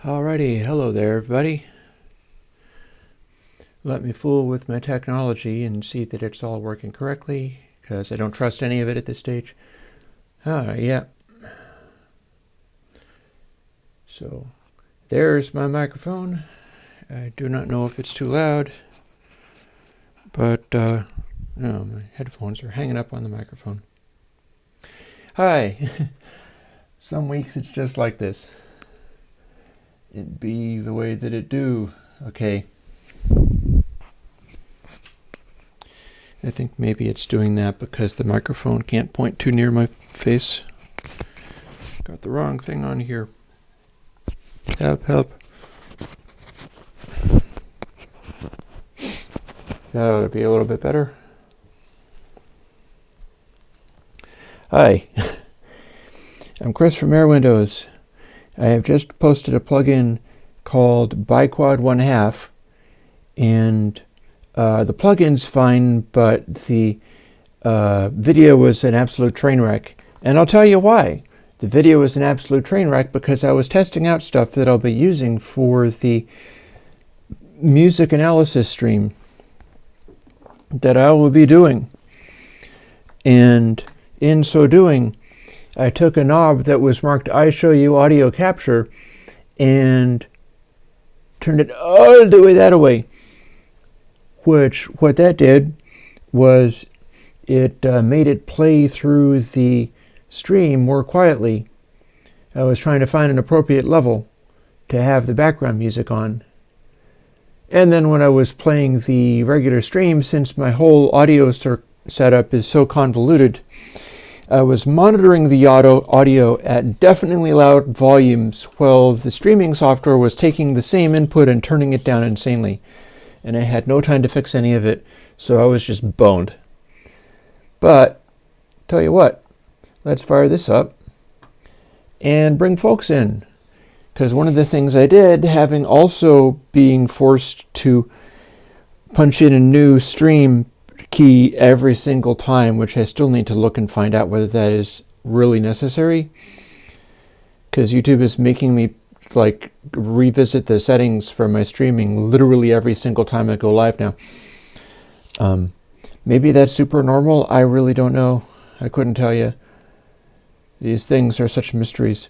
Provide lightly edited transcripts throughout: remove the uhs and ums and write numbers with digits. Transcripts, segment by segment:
Alrighty, hello there everybody. Let me fool with my technology and see that it's all working correctly, because I don't trust any of it at this stage. Yeah. So, there's my microphone. I do not know if it's too loud, but no, my headphones are hanging up on the microphone. Hi. Some weeks it's just like this. It be the way that it do. Okay. I think maybe it's doing that because the microphone can't point too near my face. Got the wrong thing on here. Help. That ought to be a little bit better. Hi. I'm Chris from Airwindows. I have just posted a plugin called Biquad 1/2, and the plugin's fine, but the video was an absolute train wreck. And I'll tell you why. The video was an absolute train wreck because I was testing out stuff that I'll be using for the music analysis stream that I will be doing. And in so doing, I took a knob that was marked I Show You Audio Capture and turned it all the way that way. What that did was it made it play through the stream more quietly. I was trying to find an appropriate level to have the background music on. And then when I was playing the regular stream, since my whole audio setup is so convoluted, I was monitoring the audio at deafeningly loud volumes while the streaming software was taking the same input and turning it down insanely. And I had no time to fix any of it, so I was just boned. But, tell you what, let's fire this up and bring folks in. Because one of the things I did, having also being forced to punch in a new stream key every single time, which I still need to look and find out whether that is really necessary, because YouTube is making me revisit the settings for my streaming literally every single time I go live now. Maybe that's super normal. I really don't know. I couldn't tell you. These things are such mysteries.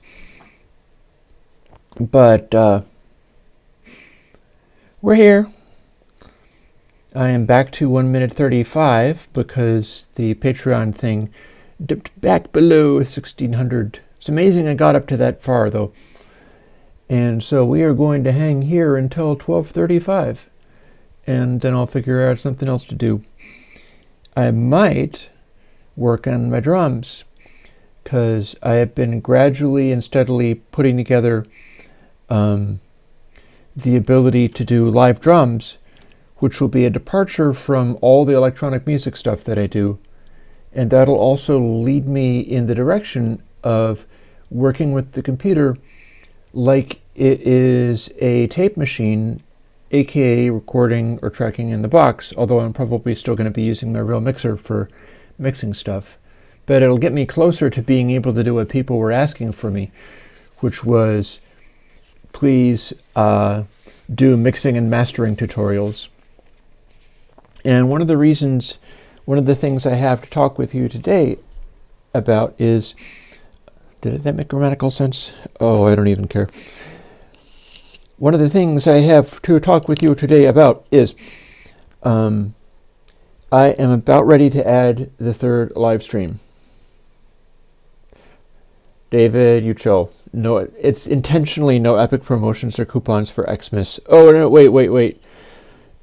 But we're here. I am back to 1 minute 35 because the Patreon thing dipped back below 1600. It's amazing I got up to that far though. And so we are going to hang here until 12:35, and then I'll figure out something else to do. I might work on my drums because I have been gradually and steadily putting together the ability to do live drums, which will be a departure from all the electronic music stuff that I do. And that'll also lead me in the direction of working with the computer like it is a tape machine, aka recording or tracking in the box, although I'm probably still going to be using my real mixer for mixing stuff. But it'll get me closer to being able to do what people were asking for me, which was, please do mixing and mastering tutorials. And one of the things I have to talk with you today about is, did that make grammatical sense? Oh, I don't even care. One of the things I have to talk with you today about is, I am about ready to add the third live stream. David, you chill. No, it's intentionally no epic promotions or coupons for Xmas. Oh, no, wait.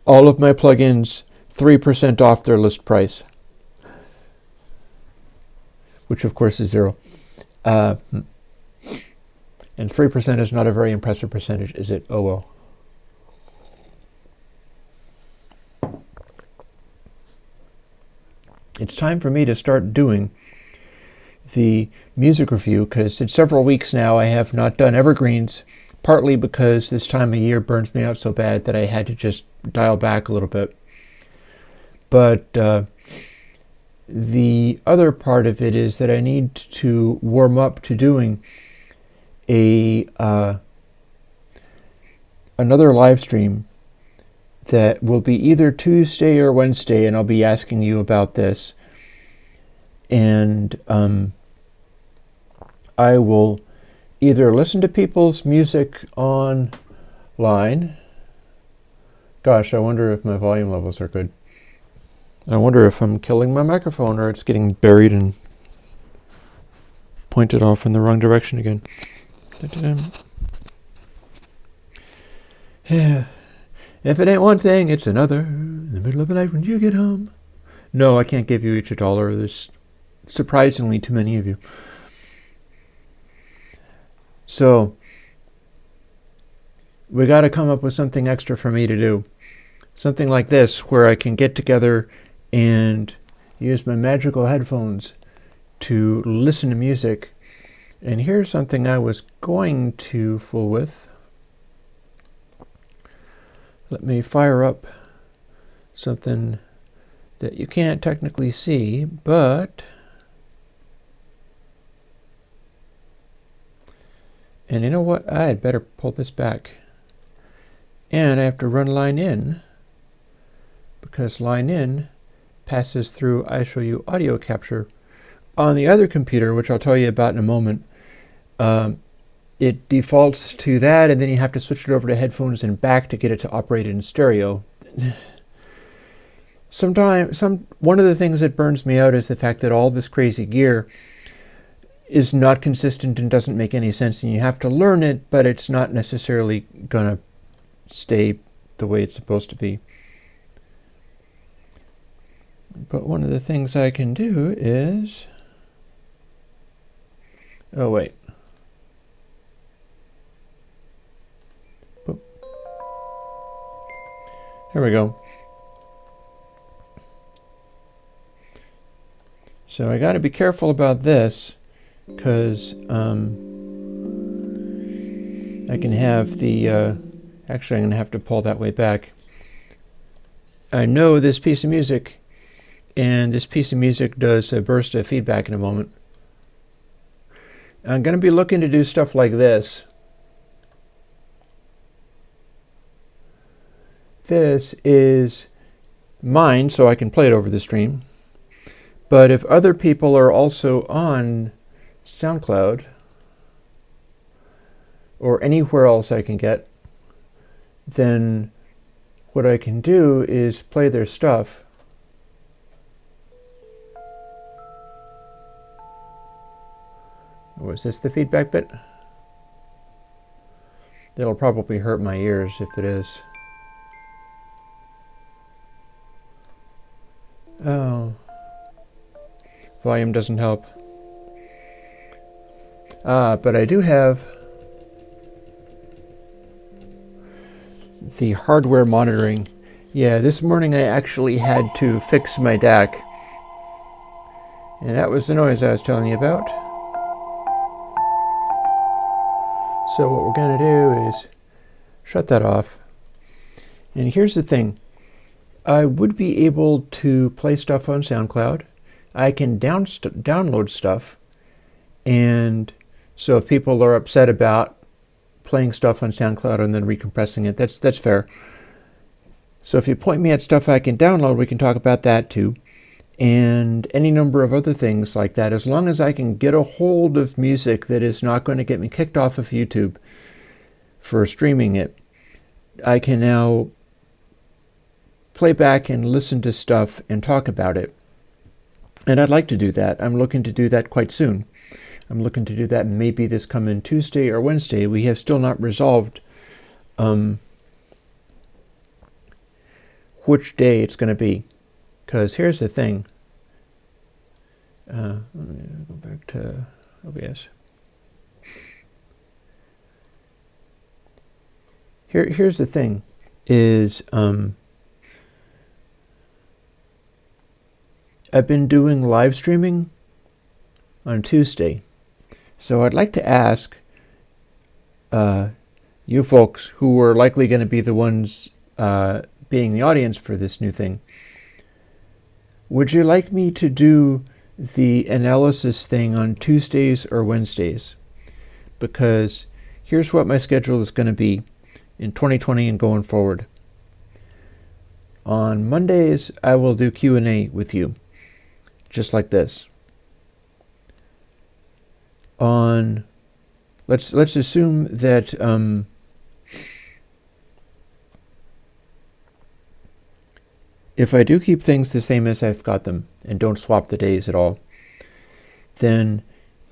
All of my plugins, 3% off their list price. Which of course is 0. And 3% is not a very impressive percentage, is it? Oh well. It's time for me to start doing the music review, because in several weeks now I have not done evergreens, partly because this time of year burns me out so bad that I had to just dial back a little bit. But the other part of it is that I need to warm up to doing a another live stream that will be either Tuesday or Wednesday, and I'll be asking you about this. And I will either listen to people's music online. Gosh, I wonder if my volume levels are good. I wonder if I'm killing my microphone or it's getting buried and pointed off in the wrong direction again. Yeah. If it ain't one thing, it's another. In the middle of the night when you get home. No, I can't give you each $1. There's surprisingly too many of you. So, we got to come up with something extra for me to do. Something like this, where I can get together and use my magical headphones to listen to music. And here's something I was going to fool with. Let me fire up something that you can't technically see, but... And you know what? I had better pull this back. And I have to run line in, because line in passes through iShowU audio capture. On the other computer, which I'll tell you about in a moment, it defaults to that, and then you have to switch it over to headphones and back to get it to operate in stereo. One of the things that burns me out is the fact that all this crazy gear is not consistent and doesn't make any sense, and you have to learn it, but it's not necessarily going to stay the way it's supposed to be. But one of the things I can do is... Oh, wait. Boop. Here we go. So I got to be careful about this, because I can have the... actually, I'm going to have to pull that way back. I know this piece of music, and this piece of music does a burst of feedback in a moment. I'm going to be looking to do stuff like this. This is mine, so I can play it over the stream. But if other people are also on SoundCloud, or anywhere else I can get, then what I can do is play their stuff. Was this the feedback bit? It'll probably hurt my ears if it is. Oh. Volume doesn't help. But I do have the hardware monitoring. Yeah, this morning I actually had to fix my DAC. And that was the noise I was telling you about. So what we're going to do is shut that off. And here's the thing. I would be able to play stuff on SoundCloud. I can download stuff. And so if people are upset about playing stuff on SoundCloud and then recompressing it, that's fair. So if you point me at stuff I can download, we can talk about that too. And any number of other things like that, as long as I can get a hold of music that is not going to get me kicked off of YouTube for streaming it, I can now play back and listen to stuff and talk about it. And I'd like to do that. I'm looking to do that quite soon. I'm looking to do that maybe this coming Tuesday or Wednesday. We have still not resolved which day it's going to be. Because here's the thing. Let me go back to OBS. Here's the thing. Is I've been doing live streaming on Tuesday. So I'd like to ask you folks who are likely going to be the ones being the audience for this new thing. Would you like me to do the analysis thing on Tuesdays or Wednesdays? Because here's what my schedule is going to be. in 2020 and going forward. On Mondays, I will do Q&A with you, just like this. Let's assume that if I do keep things the same as I've got them and don't swap the days at all, then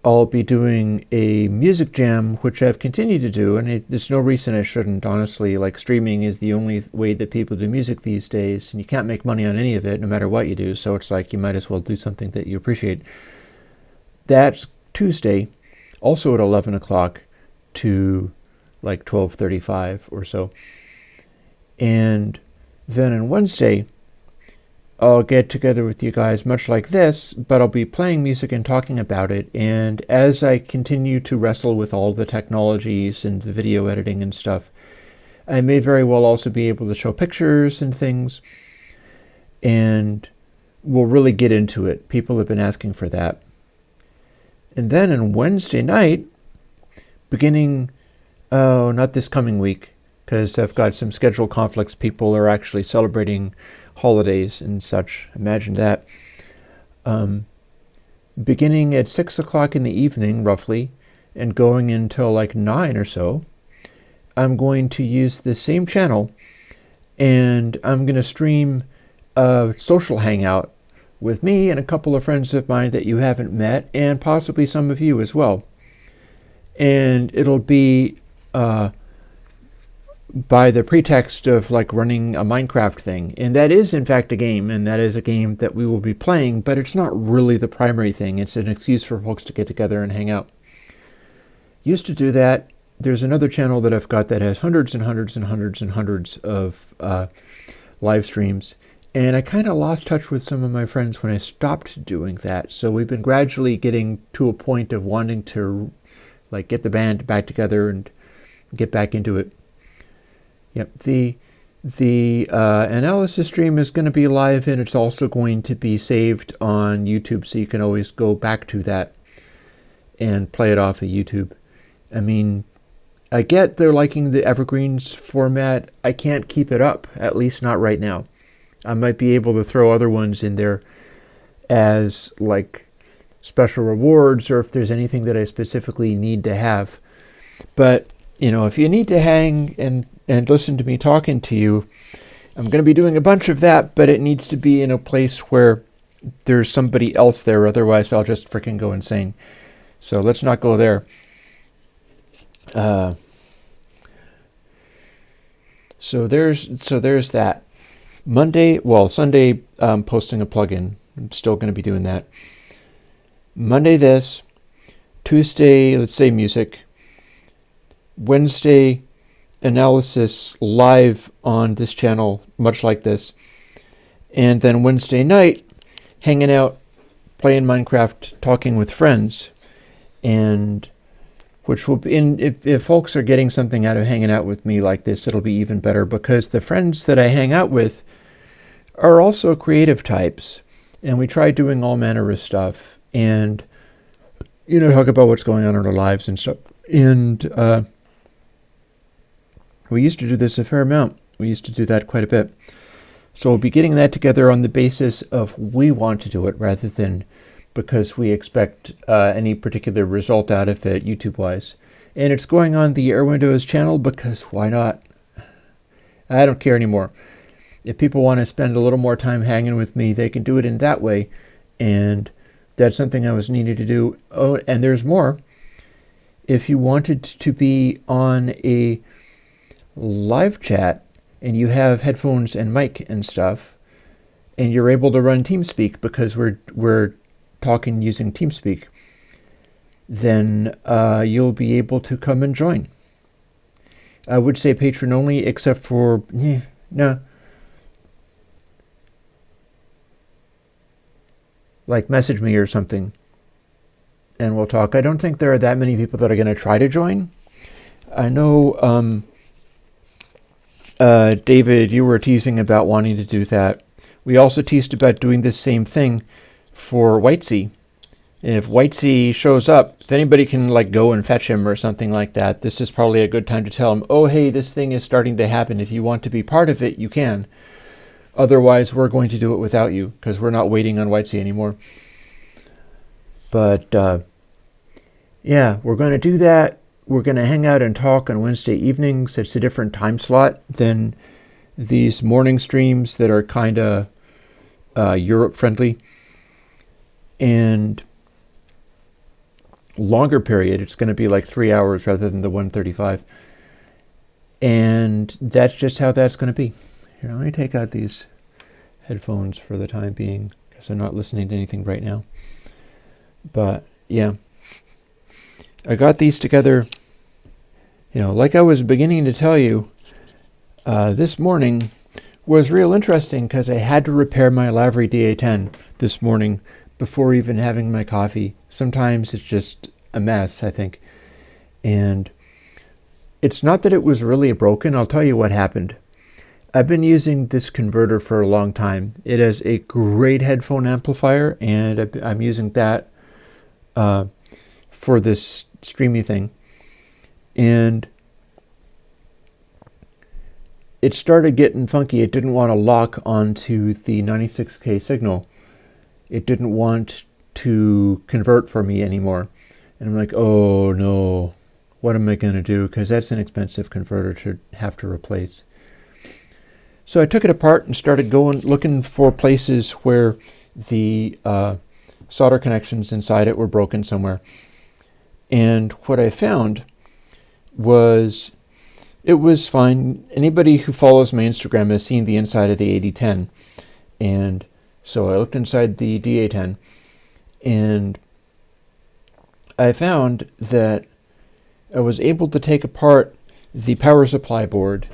I'll be doing a music jam, which I've continued to do, and there's no reason I shouldn't, honestly. Like, streaming is the only way that people do music these days, and you can't make money on any of it, no matter what you do, so it's like you might as well do something that you appreciate. That's Tuesday, also at 11 o'clock to like 12:35 or so. And then on Wednesday, I'll get together with you guys much like this, but I'll be playing music and talking about it. And as I continue to wrestle with all the technologies and the video editing and stuff, I may very well also be able to show pictures and things. And we'll really get into it. People have been asking for that. And then on Wednesday night, beginning, not this coming week, because I've got some schedule conflicts. People are actually celebrating holidays and such. Imagine that. Beginning at 6 o'clock in the evening, roughly, and going until like 9 or so, I'm going to use the same channel, and I'm going to stream a social hangout with me and a couple of friends of mine that you haven't met, and possibly some of you as well. And it'll be by the pretext of like running a Minecraft thing. And that is in fact a game, and that is a game that we will be playing, but it's not really the primary thing. It's an excuse for folks to get together and hang out. Used to do that. There's another channel that I've got that has hundreds and hundreds and hundreds and hundreds of live streams. And I kind of lost touch with some of my friends when I stopped doing that. So we've been gradually getting to a point of wanting to like get the band back together and get back into it. Yep, the analysis stream is going to be live, and it's also going to be saved on YouTube, so you can always go back to that and play it off of YouTube. I mean, I get they're liking the Evergreens format. I can't keep it up, at least not right now. I might be able to throw other ones in there as like special rewards, or if there's anything that I specifically need to have. But, you know, if you need to hang and listen to me talking to you, I'm going to be doing a bunch of that, but it needs to be in a place where there's somebody else there. Otherwise, I'll just freaking go insane. So let's not go there. So there's that. Sunday, posting a plugin. I'm still going to be doing that. Monday this. Tuesday, let's say music. Wednesday, analysis live on this channel, much like this. And then Wednesday night, hanging out, playing Minecraft, talking with friends. And which will be, if folks are getting something out of hanging out with me like this, it'll be even better, because the friends that I hang out with are also creative types. And we try doing all manner of stuff and, you know, talk about what's going on in our lives and stuff. And we used to do this a fair amount. We used to do that quite a bit. So we'll be getting that together on the basis of we want to do it rather than because we expect any particular result out of it YouTube-wise. And it's going on the Airwindows channel because why not? I don't care anymore. If people want to spend a little more time hanging with me, they can do it in that way. And that's something I was needed to do. Oh, and there's more. If you wanted to be on a live chat and you have headphones and mic and stuff, and you're able to run TeamSpeak because we're talking using TeamSpeak, then you'll be able to come and join. I would say patron only, except for like message me or something and we'll talk. I don't think there are that many people that are going to try to join. I know David, you were teasing about wanting to do that. We also teased about doing this same thing for Whitesea. If Whitesea shows up, if anybody can like go and fetch him or something like that, this is probably a good time to tell him, oh, hey, this thing is starting to happen. If you want to be part of it, you can. Otherwise, we're going to do it without you because we're not waiting on Whitesea anymore. But yeah, we're going to do that. We're going to hang out and talk on Wednesday evenings. It's a different time slot than these morning streams that are kind of Europe friendly. And longer period, it's going to be like 3 hours rather than the 135. And that's just how that's going to be. Here, let me take out these headphones for the time being because I'm not listening to anything right now. But yeah, I got these together, like I was beginning to tell you, this morning was real interesting because I had to repair my Lavery DA10 this morning before even having my coffee. Sometimes it's just a mess, I think. And it's not that it was really broken. I'll tell you what happened. I've been using this converter for a long time. It has a great headphone amplifier, and I'm using that for this streamy thing. And it started getting funky. It didn't want to lock onto the 96K signal. It didn't want to convert for me anymore. And I'm like, oh no, what am I going to do? Because that's an expensive converter to have to replace. So I took it apart and started looking for places where the solder connections inside it were broken somewhere. And what I found was it was fine. Anybody who follows my Instagram has seen the inside of the 8010. And so I looked inside the DA10 and I found that I was able to take apart the power supply board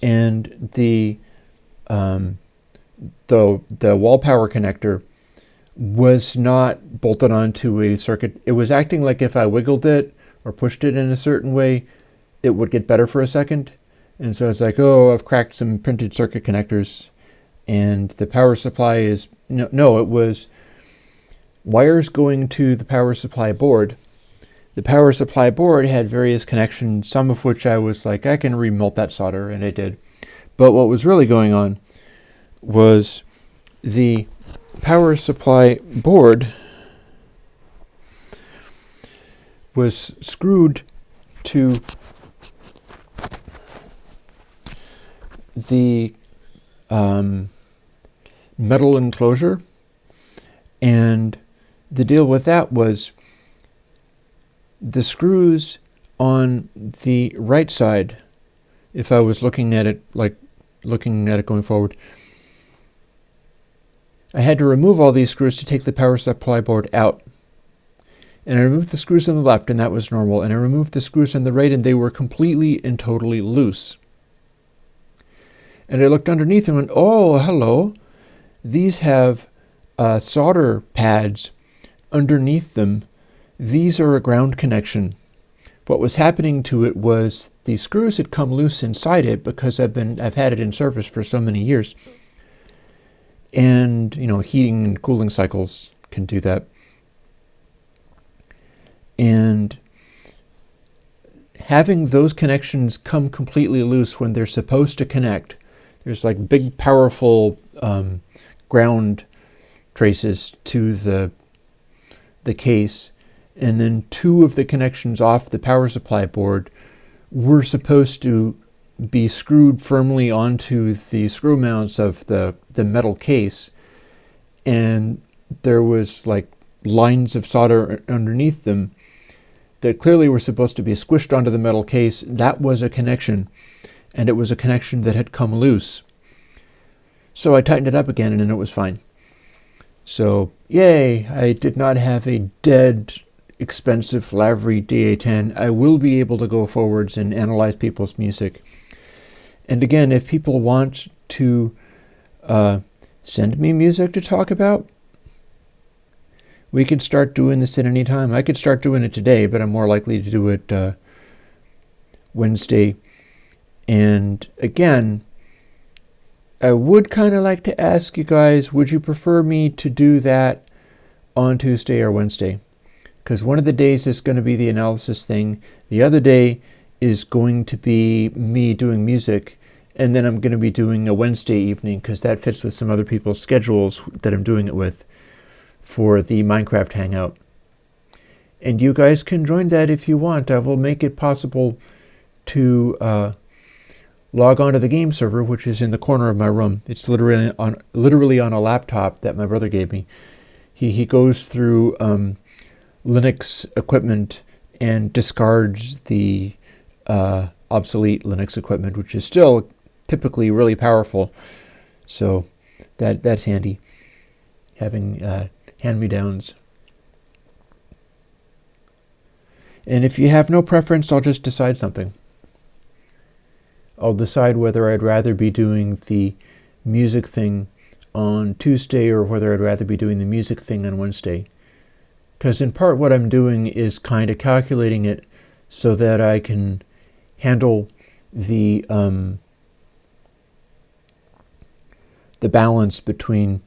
and the wall power connector was not bolted onto a circuit. It was acting like if I wiggled it or pushed it in a certain way, it would get better for a second. And so it's like, oh, I've cracked some printed circuit connectors. And the power supply is, no, it was wires going to the power supply board. The power supply board had various connections, some of which I was like, I can remelt that solder, and I did. But what was really going on was the power supply board was screwed to the metal enclosure, and the deal with that was the screws on the right side, if I was looking at it going forward, I had to remove all these screws to take the power supply board out. And I removed the screws on the left, and that was normal. And I removed the screws on the right, and they were completely and totally loose. And I looked underneath and went, oh, hello. These have solder pads underneath them. These are a ground connection. What was happening to it was the screws had come loose inside it because I've had it in service for so many years. And, heating and cooling cycles can do that. And having those connections come completely loose when they're supposed to connect, there's like big, powerful ground traces to the case. And then two of the connections off the power supply board were supposed to be screwed firmly onto the screw mounts of the metal case. And there was like lines of solder underneath them that clearly were supposed to be squished onto the metal case. That was a connection, and it was a connection that had come loose. So I tightened it up again, and then it was fine. So, yay, I did not have a dead, expensive Lavery DA10. I will be able to go forwards and analyze people's music. And again, if people want to send me music to talk about, we could start doing this at any time. I could start doing it today, but I'm more likely to do it Wednesday. And again, I would kind of like to ask you guys, would you prefer me to do that on Tuesday or Wednesday, because one of the days is going to be the analysis thing. The other day is going to be me doing music, and then I'm going to be doing a Wednesday evening because that fits with some other people's schedules that I'm doing it with for the Minecraft Hangout. And you guys can join that if you want. I will make it possible to log on to the game server, which is in the corner of my room. It's literally on a laptop that my brother gave me. He goes through Linux equipment and discards the obsolete Linux equipment, which is still typically really powerful. So that's handy, having hand-me-downs. And if you have no preference, I'll just decide something. I'll decide whether I'd rather be doing the music thing on Tuesday or whether I'd rather be doing the music thing on Wednesday. Because in part what I'm doing is kind of calculating it so that I can handle the balance between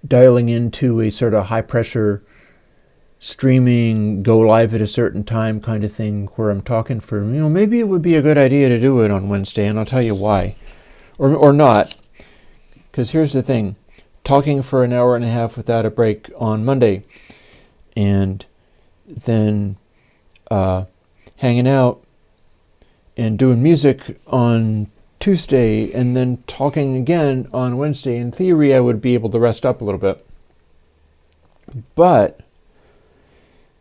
dialing into a sort of high-pressure streaming, go live at a certain time kind of thing where I'm talking for, maybe it would be a good idea to do it on Wednesday, and I'll tell you why. Or not. Because here's the thing. Talking for an hour and a half without a break on Monday, and then hanging out and doing music on Tuesday, and then talking again on Wednesday. In theory, I would be able to rest up a little bit. But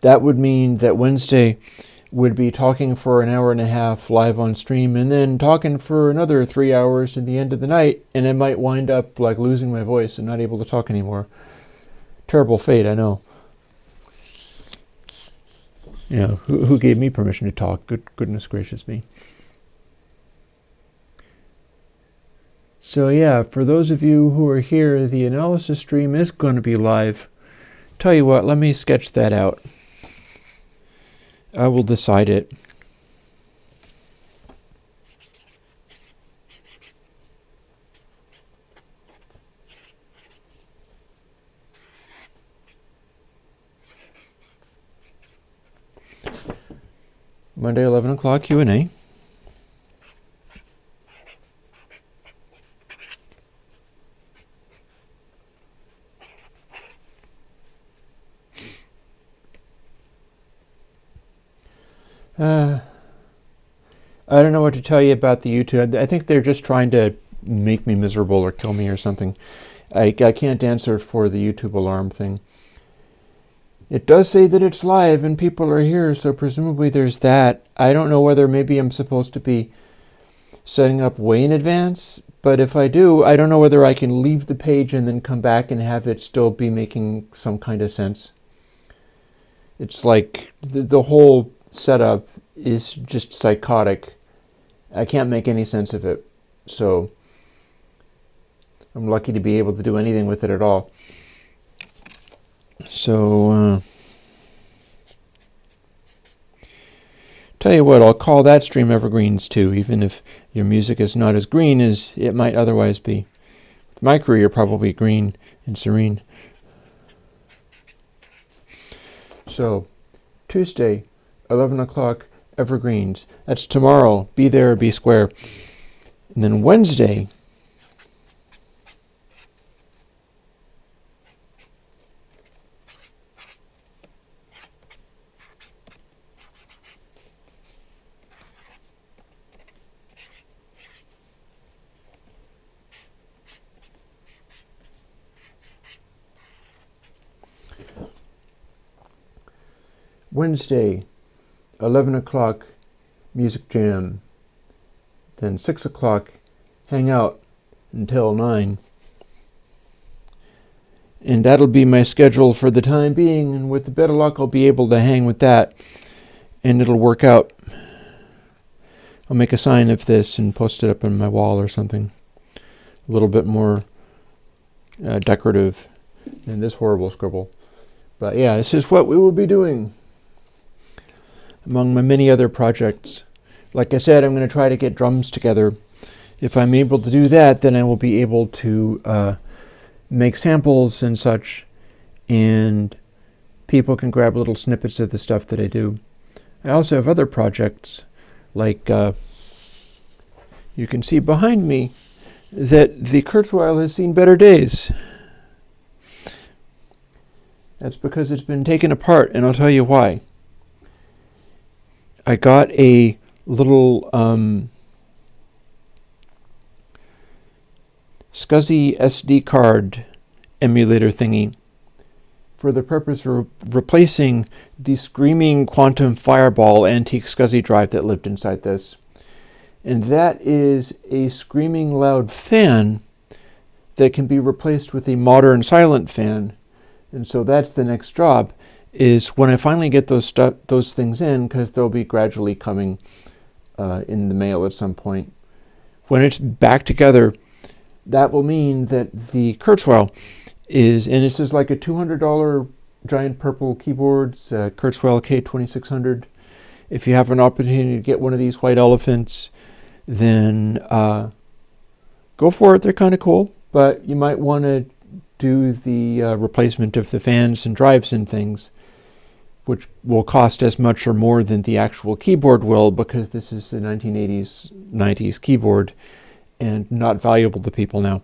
that would mean that Wednesday would be talking for an hour and a half live on stream and then talking for another 3 hours at the end of the night, and I might wind up like losing my voice and not able to talk anymore. Terrible fate, I know. Who gave me permission to talk? Goodness gracious me. So yeah, for those of you who are here, the analysis stream is going to be live. Tell you what, let me sketch that out. I will decide it. Monday, 11 o'clock Q&A. I don't know what to tell you about the YouTube. I think they're just trying to make me miserable or kill me or something. I can't answer for the YouTube alarm thing. It does say that it's live and people are here, so presumably there's that. I don't know whether maybe I'm supposed to be setting up way in advance, but if I do, I don't know whether I can leave the page and then come back and have it still be making some kind of sense. It's like the whole setup is just psychotic. I can't make any sense of it. So I'm lucky to be able to do anything with it at all. So tell you what, I'll call that stream Evergreens too, even if your music is not as green as it might otherwise be. My career probably green and serene. So Tuesday, 11 o'clock, Evergreens. That's tomorrow. Be there or be square. And then Wednesday, Wednesday, 11 o'clock, music jam. Then 6 o'clock, hang out until 9. And that'll be my schedule for the time being, and with a bit of luck I'll be able to hang with that, and it'll work out. I'll make a sign of this and post it up on my wall or something. A little bit more decorative than this horrible scribble. But yeah, this is what we will be doing among my many other projects. Like I said, I'm going to try to get drums together. If I'm able to do that, then I will be able to make samples and such, and people can grab little snippets of the stuff that I do. I also have other projects, like you can see behind me that the Kurzweil has seen better days. That's because it's been taken apart, and I'll tell you why. I got a little SCSI SD card emulator thingy for the purpose of replacing the screaming quantum fireball antique SCSI drive that lived inside this. And that is a screaming loud fan that can be replaced with a modern silent fan. And so that's the next job, is when I finally get those things in, because they'll be gradually coming in the mail at some point. When it's back together, that will mean that the Kurzweil is, and this is like a $200 giant purple keyboards, Kurzweil K2600. If you have an opportunity to get one of these white elephants, then go for it. They're kind of cool, but you might want to do the replacement of the fans and drives and things, which will cost as much or more than the actual keyboard will, because this is the 1980s, 90s keyboard and not valuable to people now.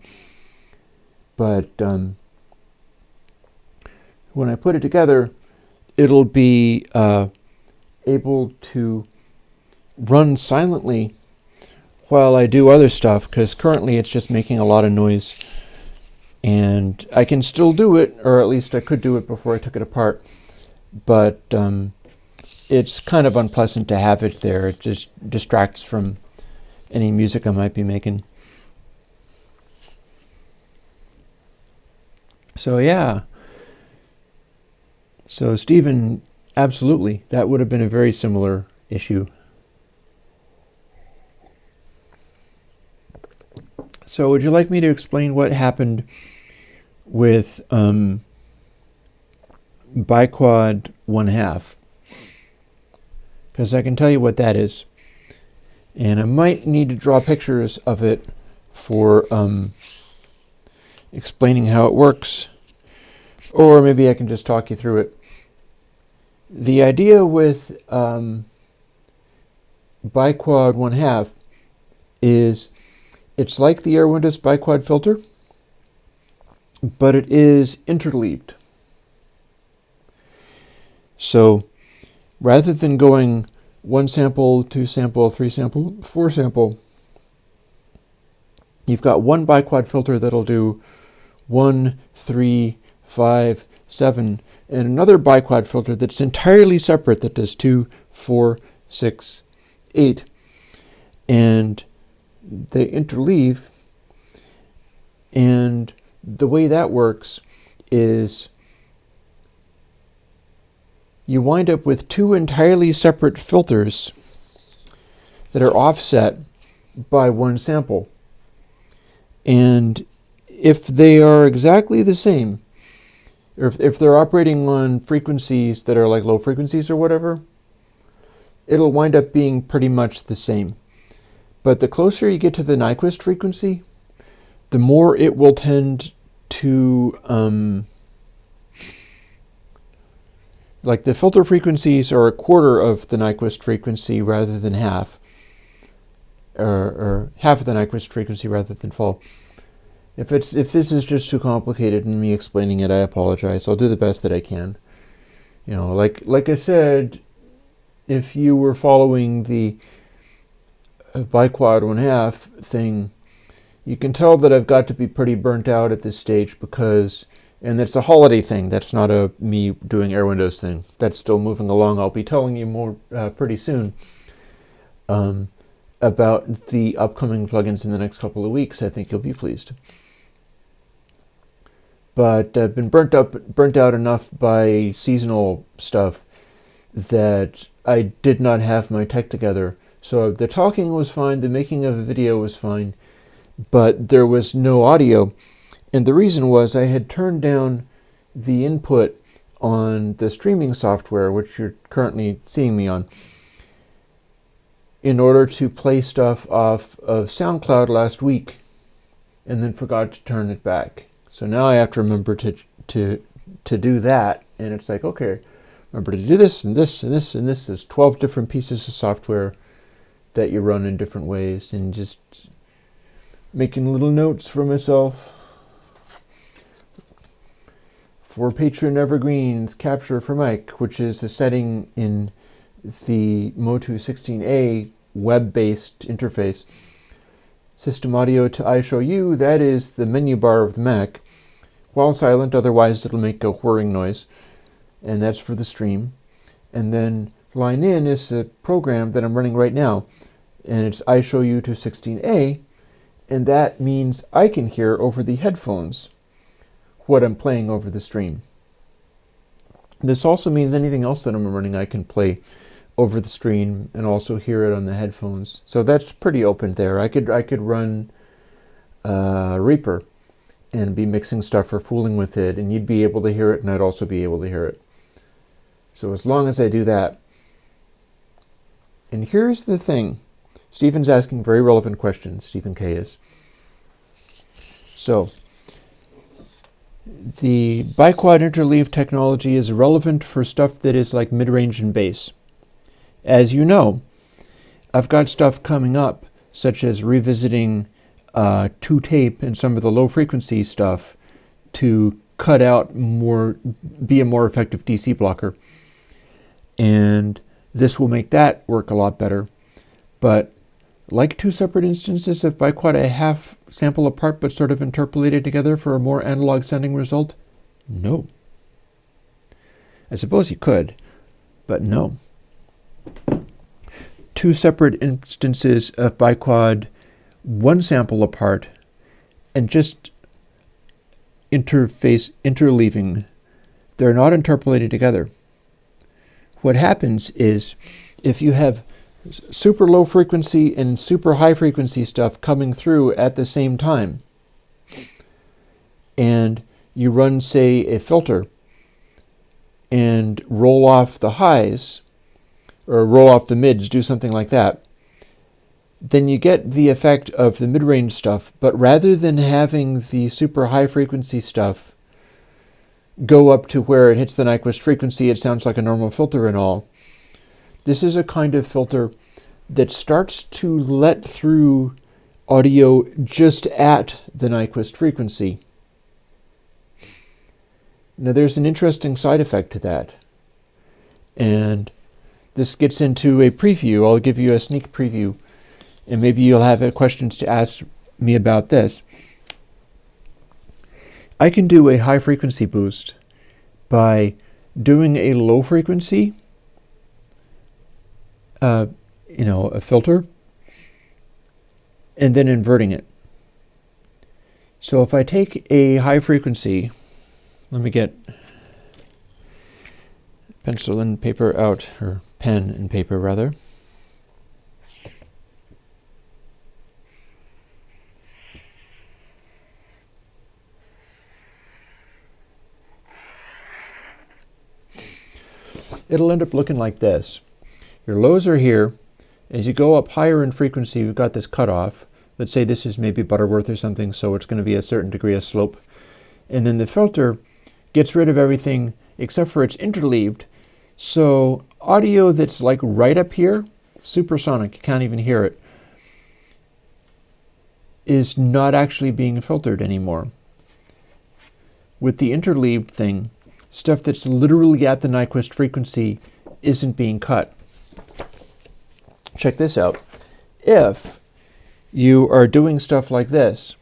But when I put it together, it'll be able to run silently while I do other stuff, because currently it's just making a lot of noise. And I can still do it, or at least I could do it before I took it apart. But it's kind of unpleasant to have it there. It just distracts from any music I might be making. So yeah. So Stephen, absolutely, that would have been a very similar issue. So would you like me to explain what happened with biquad 1/2? Because I can tell you what that is. And I might need to draw pictures of it for explaining how it works. Or maybe I can just talk you through it. The idea with biquad 1/2 is it's like the Airwindows biquad filter, but it is interleaved. So rather than going 1 sample, 2 sample, 3 sample, 4 sample, you've got one biquad filter that'll do 1, 3, 5, 7, and another biquad filter that's entirely separate that does 2, 4, 6, 8. And they interleave, and the way that works is you wind up with 2 entirely separate filters that are offset by 1 sample. And if they are exactly the same, or if they're operating on frequencies that are like low frequencies or whatever, it'll wind up being pretty much the same. But the closer you get to the Nyquist frequency, the more it will tend to, like the filter frequencies are 1/4 of the Nyquist frequency rather than half, or half of the Nyquist frequency rather than full. If this is just too complicated in me explaining it, I apologize. I'll do the best that I can. You know, like I said, if you were following the biquad 1/2 thing, you can tell that I've got to be pretty burnt out at this stage because, and it's a holiday thing. That's not a me doing Airwindows thing. That's still moving along. I'll be telling you more pretty soon about the upcoming plugins in the next couple of weeks. I think you'll be pleased. But I've been burnt out enough by seasonal stuff that I did not have my tech together. So the talking was fine, the making of a video was fine, but there was no audio. And the reason was I had turned down the input on the streaming software, which you're currently seeing me on, in order to play stuff off of SoundCloud last week, and then forgot to turn it back. So now I have to remember to do that, and it's like, okay, remember to do this and this and this and this. There's 12 different pieces of software that you run in different ways, and just making little notes for myself. For Patron Evergreens, capture for mic, which is a setting in the Motu 16A web-based interface. System audio to I show you, that is the menu bar of the Mac. While silent, otherwise it'll make a whirring noise. And that's for the stream. And then line in is a program that I'm running right now. And it's I show you to 16A. And that means I can hear over the headphones what I'm playing over the stream. This also means anything else that I'm running I can play over the stream and also hear it on the headphones. So that's pretty open there. I could run Reaper and be mixing stuff or fooling with it, and you'd be able to hear it, and I'd also be able to hear it. So as long as I do that. And here's the thing. Stephen's asking very relevant questions. Stephen K. is. So the biquad interleave technology is relevant for stuff that is like mid-range and bass. As you know, I've got stuff coming up, such as revisiting 2-tape and some of the low-frequency stuff to cut out be a more effective DC blocker. And this will make that work a lot better. But like 2 separate instances of biquad a half sample apart but sort of interpolated together for a more analog sounding result? No. I suppose you could, but no. 2 separate instances of biquad 1 sample apart and just interleaving. They're not interpolated together. What happens is if you have super low frequency and super high frequency stuff coming through at the same time, and you run, say, a filter and roll off the highs or roll off the mids, do something like that, then you get the effect of the mid-range stuff, but rather than having the super high frequency stuff go up to where it hits the Nyquist frequency, it sounds like a normal filter and all. This is a kind of filter that starts to let through audio just at the Nyquist frequency. Now there's an interesting side effect to that. And this gets into a preview. I'll give you a sneak preview, and maybe you'll have questions to ask me about this. I can do a high frequency boost by doing a low frequency a filter, and then inverting it. So if I take a high frequency, let me get pencil and paper out, or pen and paper rather. It'll end up looking like this. Your lows are here. As you go up higher in frequency, we've got this cutoff. Let's say this is maybe Butterworth or something, so it's going to be a certain degree of slope. And then the filter gets rid of everything except for it's interleaved. So audio that's like right up here, supersonic, you can't even hear it, is not actually being filtered anymore. With the interleaved thing, stuff that's literally at the Nyquist frequency isn't being cut. Check this out. If you are doing stuff like this,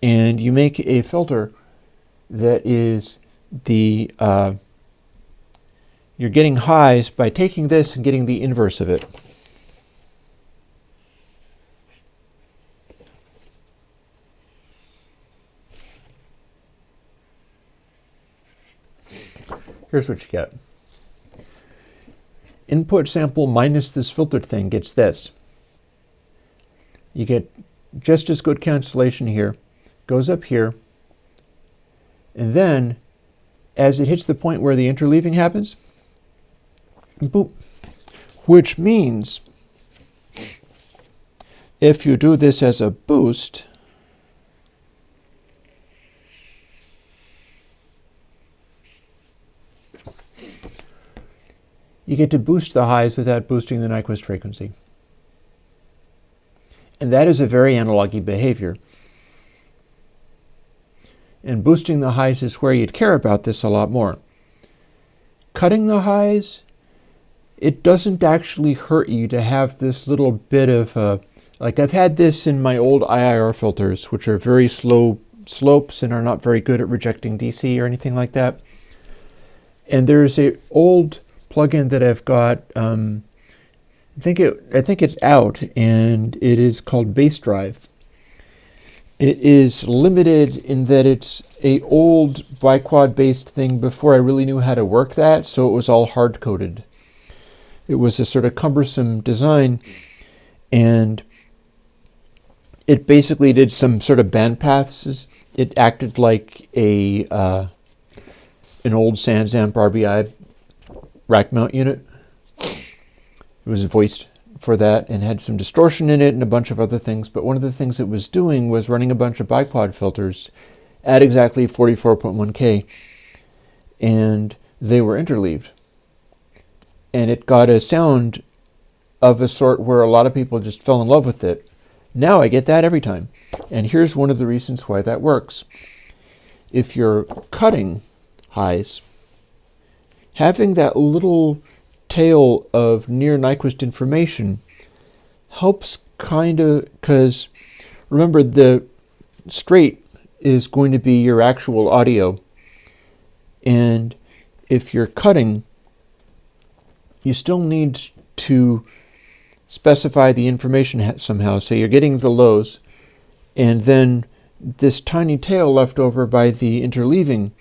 and you make a filter that is you're getting highs by taking this and getting the inverse of it. Here's what you get. Input sample minus this filtered thing gets this. You get just as good cancellation here, goes up here, and then as it hits the point where the interleaving happens, boop, which means if you do this as a boost, you get to boost the highs without boosting the Nyquist frequency. And that is a very analog-y behavior. And boosting the highs is where you'd care about this a lot more. Cutting the highs, it doesn't actually hurt you to have this little bit of like I've had this in my old IIR filters, which are very slow slopes and are not very good at rejecting DC or anything like that. And there's a old plugin that I've got, I think it's out, and it is called Bass Drive. It is limited in that it's a old biquad based thing before I really knew how to work that, so it was all hard coded. It was a sort of cumbersome design, and it basically did some sort of bandpaths. It acted like an old Sansamp RBI rack mount unit. It was voiced for that and had some distortion in it and a bunch of other things. But one of the things it was doing was running a bunch of biquad filters at exactly 44.1K, and they were interleaved. And it got a sound of a sort where a lot of people just fell in love with it. Now I get that every time. And here's one of the reasons why that works. If you're cutting highs, having that little tail of near Nyquist information helps kind of, because remember, the straight is going to be your actual audio. And if you're cutting, you still need to specify the information somehow. So you're getting the lows, and then this tiny tail left over by the interleaving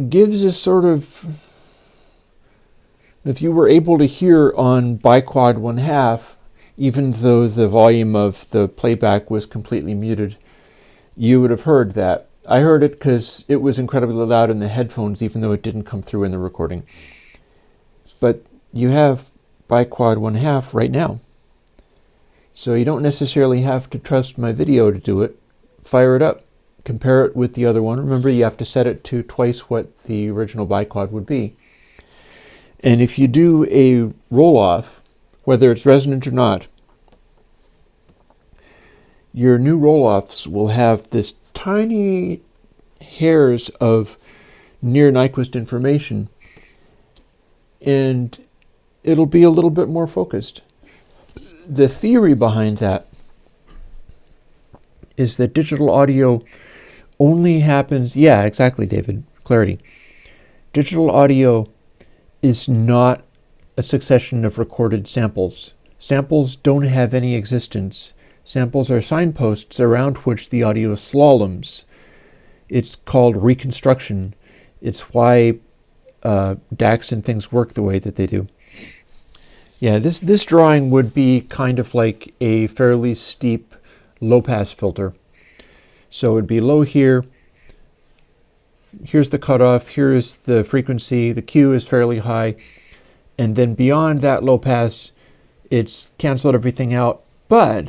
gives a sort of, if you were able to hear on biquad 1/2, even though the volume of the playback was completely muted, you would have heard that. I heard it because it was incredibly loud in the headphones, even though it didn't come through in the recording. But you have biquad 1/2 right now. So you don't necessarily have to trust my video to do it. Fire it up. Compare it with the other one. Remember, you have to set it to twice what the original biquad would be. And if you do a roll-off, whether it's resonant or not, your new roll-offs will have this tiny hairs of near Nyquist information, and it'll be a little bit more focused. The theory behind that is that digital audio only happens, yeah, exactly, David, clarity. Digital audio is not a succession of recorded samples. Samples don't have any existence. Samples are signposts around which the audio slaloms. It's called reconstruction. It's why DACs and things work the way that they do. Yeah, this drawing would be kind of like a fairly steep low-pass filter. So it would be low here. Here's the cutoff. Here is the frequency. The Q is fairly high. And then beyond that low pass, it's canceled everything out. But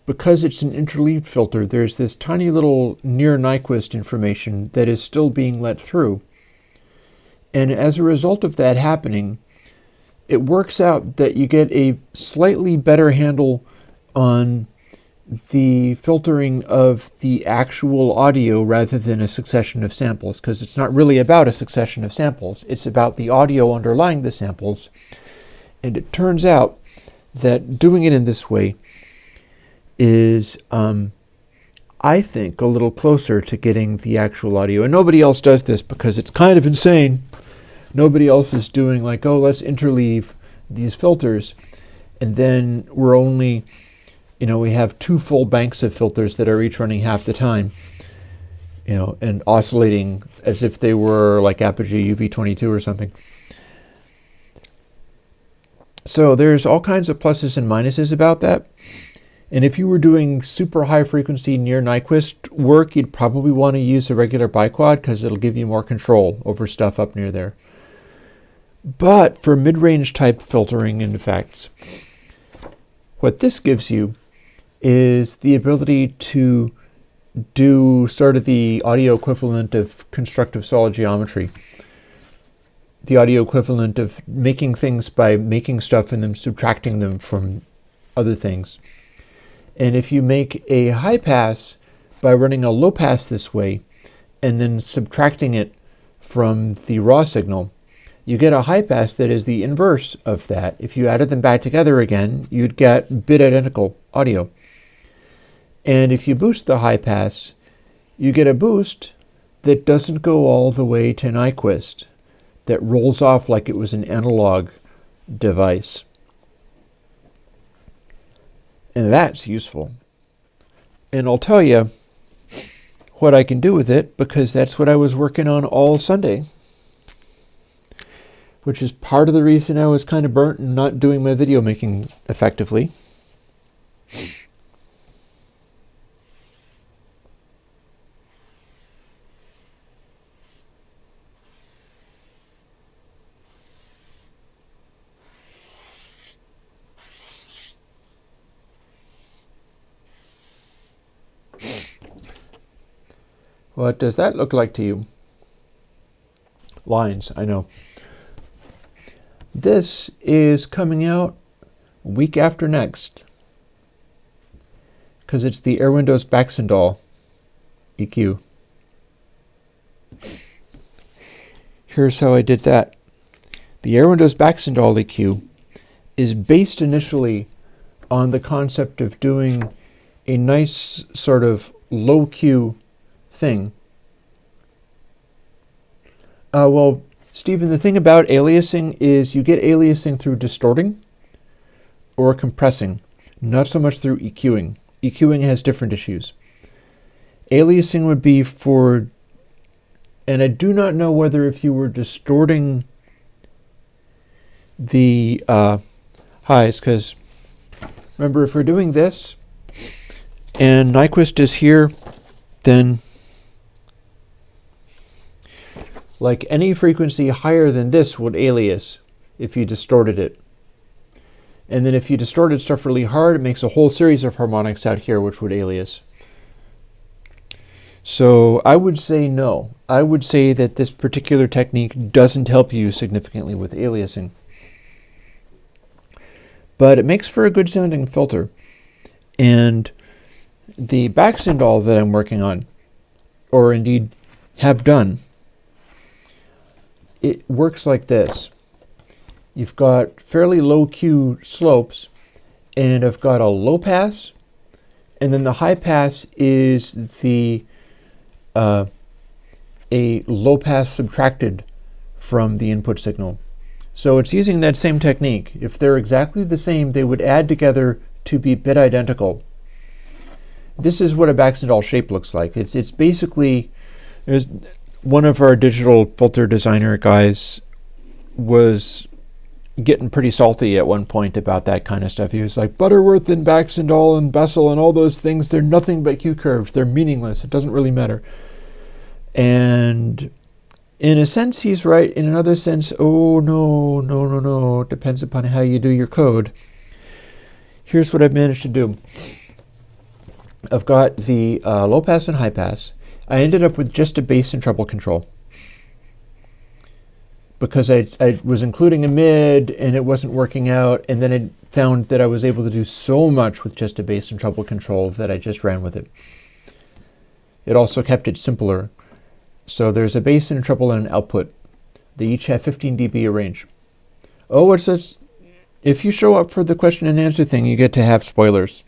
because it's an interleaved filter, there's this tiny little near Nyquist information that is still being let through. And as a result of that happening, it works out that you get a slightly better handle on the filtering of the actual audio rather than a succession of samples, because it's not really about a succession of samples. It's about the audio underlying the samples. And it turns out that doing it in this way is, I think, a little closer to getting the actual audio. And nobody else does this because it's kind of insane. Nobody else is doing like, oh, let's interleave these filters. And then we're only, we have 2 full banks of filters that are each running half the time, and oscillating as if they were like Apogee UV22 or something. So there's all kinds of pluses and minuses about that. And if you were doing super high frequency near Nyquist work, you'd probably want to use a regular biquad because it'll give you more control over stuff up near there. But for mid-range type filtering and effects, what this gives you is the ability to do sort of the audio equivalent of constructive solid geometry. the audio equivalent of making things by making stuff and then subtracting them from other things. And if you make a high pass by running a low pass this way and then subtracting it from the raw signal, you get a high pass that is the inverse of that. If you added them back together again, you'd get bit identical audio. And if you boost the high pass, you get a boost that doesn't go all the way to Nyquist, that rolls off like it was an analog device. And that's useful. And I'll tell you what I can do with it, because that's what I was working on all Sunday, which is part of the reason I was kind of burnt and not doing my video making effectively. What does that look like to you? Lines, I know. This is coming out week after next, because it's the Airwindows Baxendall EQ. Here's how I did that. The Airwindows Baxendall EQ is based initially on the concept of doing a nice sort of low Q thing. Well, Stephen, the thing about aliasing is you get aliasing through distorting or compressing, not so much through EQing. EQing has different issues. Aliasing would be for, and I do not know whether if you were distorting the highs, because remember, if we're doing this and Nyquist is here, then like any frequency higher than this would alias if you distorted it. And then if you distorted stuff really hard, it makes a whole series of harmonics out here which would alias. So I would say no. I would say that this particular technique doesn't help you significantly with aliasing. But it makes for a good sounding filter. And the Baxendall that I'm working on, or indeed have done, it works like this. You've got fairly low Q slopes, and I've got a low pass, and then the high pass is the a low pass subtracted from the input signal. So it's using that same technique. If they're exactly the same, they would add together to be bit identical. This is what a Baxendall shape looks like. It's basically, there's one of our digital filter designer guys was getting pretty salty at one point about that kind of stuff. He was like, Butterworth and Baxendall and Bessel and all those things, they're nothing but Q curves. They're meaningless. It doesn't really matter. And in a sense, he's right. In another sense, oh, no. It depends upon how you do your code. Here's what I've managed to do. I've got the low pass and high pass. I ended up with just a bass and treble control because I was including a mid and it wasn't working out, and then I found that I was able to do so much with just a bass and treble control that I just ran with it. It also kept it simpler. So there's a bass and a treble and an output. They each have 15 dB of range. Oh, it says if you show up for the question and answer thing, you get to have spoilers.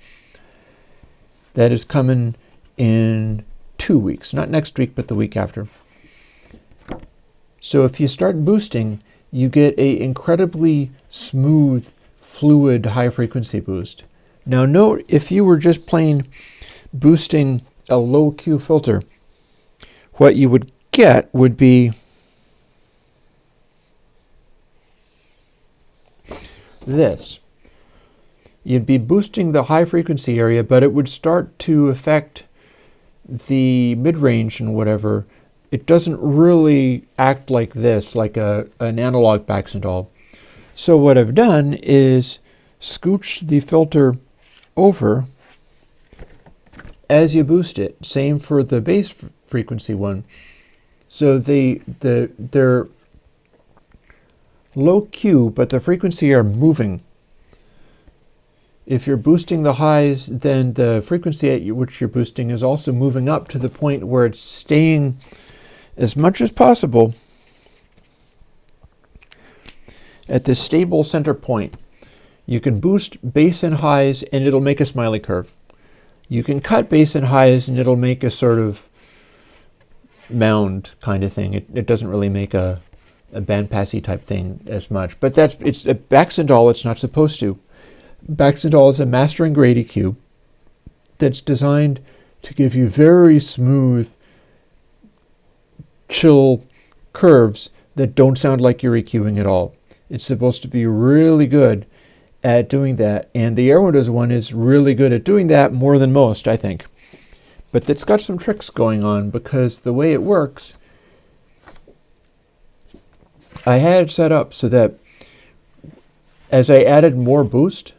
That is coming in 2 weeks, not next week, but the week after. So if you start boosting, you get an incredibly smooth, fluid, high frequency boost. Now note, if you were just plain boosting a low Q filter, what you would get would be this. You'd be boosting the high frequency area, but it would start to affect the mid-range and whatever. It doesn't really act like this, like an analog Baxendall. So what I've done is scooch the filter over as you boost it. Same for the bass frequency one. So they're low Q, but the frequency are moving. If you're boosting the highs, then the frequency at which you're boosting is also moving up to the point where it's staying as much as possible at this stable center point. You can boost bass and highs and it'll make a smiley curve. You can cut bass and highs and it'll make a sort of mound kind of thing. It doesn't really make a bandpassy type thing as much. But it's a Baxandall, it's not supposed to. Baxandall is a mastering grade EQ that's designed to give you very smooth, chill curves that don't sound like you're EQing at all. It's supposed to be really good at doing that, and the Airwindows one is really good at doing that more than most, I think. But it's got some tricks going on because the way it works, I had it set up so that as I added more boost,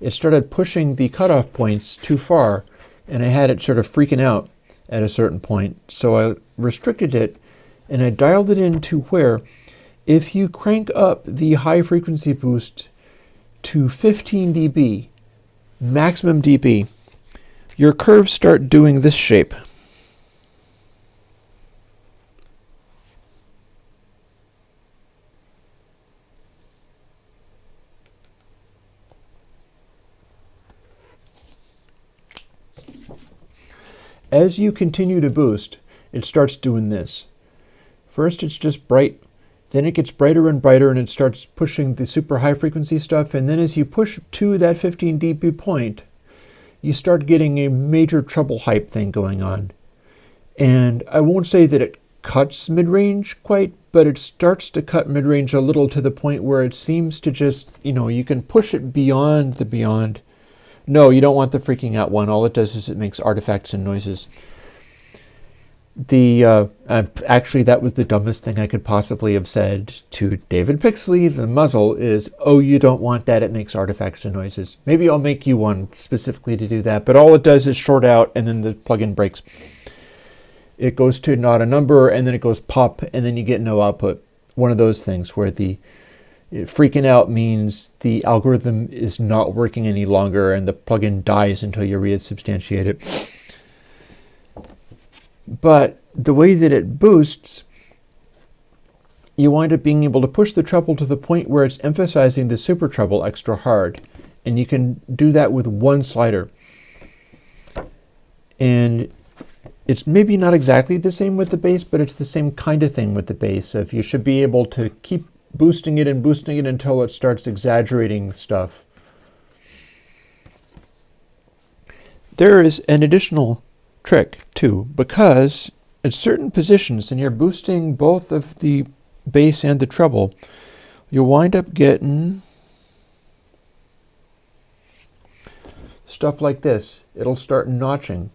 it started pushing the cutoff points too far, and I had it sort of freaking out at a certain point. So I restricted it, and I dialed it into where if you crank up the high frequency boost to 15 dB, maximum dB, your curves start doing this shape. As you continue to boost, it starts doing this. First it's just bright, then it gets brighter and brighter and it starts pushing the super high frequency stuff, and then as you push to that 15 dB point, you start getting a major treble hype thing going on. And I won't say that it cuts mid-range quite, but it starts to cut mid-range a little to the point where it seems to just, you can push it beyond the beyond. No, you don't want the freaking out one. All it does is it makes artifacts and noises. Actually, that was the dumbest thing I could possibly have said to David Pixley. The muzzle is, oh, you don't want that. It makes artifacts and noises. Maybe I'll make you one specifically to do that. But all it does is short out, and then the plugin breaks. It goes to not a number, and then it goes pop, and then you get no output. One of those things where the freaking out means the algorithm is not working any longer, and the plugin dies until you resubstantiate it. But the way that it boosts, you wind up being able to push the treble to the point where it's emphasizing the super treble extra hard. And you can do that with one slider. And it's maybe not exactly the same with the bass, but it's the same kind of thing with the bass. If you should be able to keep boosting it until it starts exaggerating stuff. There is an additional trick too, because at certain positions, and you're boosting both of the bass and the treble, you'll wind up getting stuff like this. It'll start notching.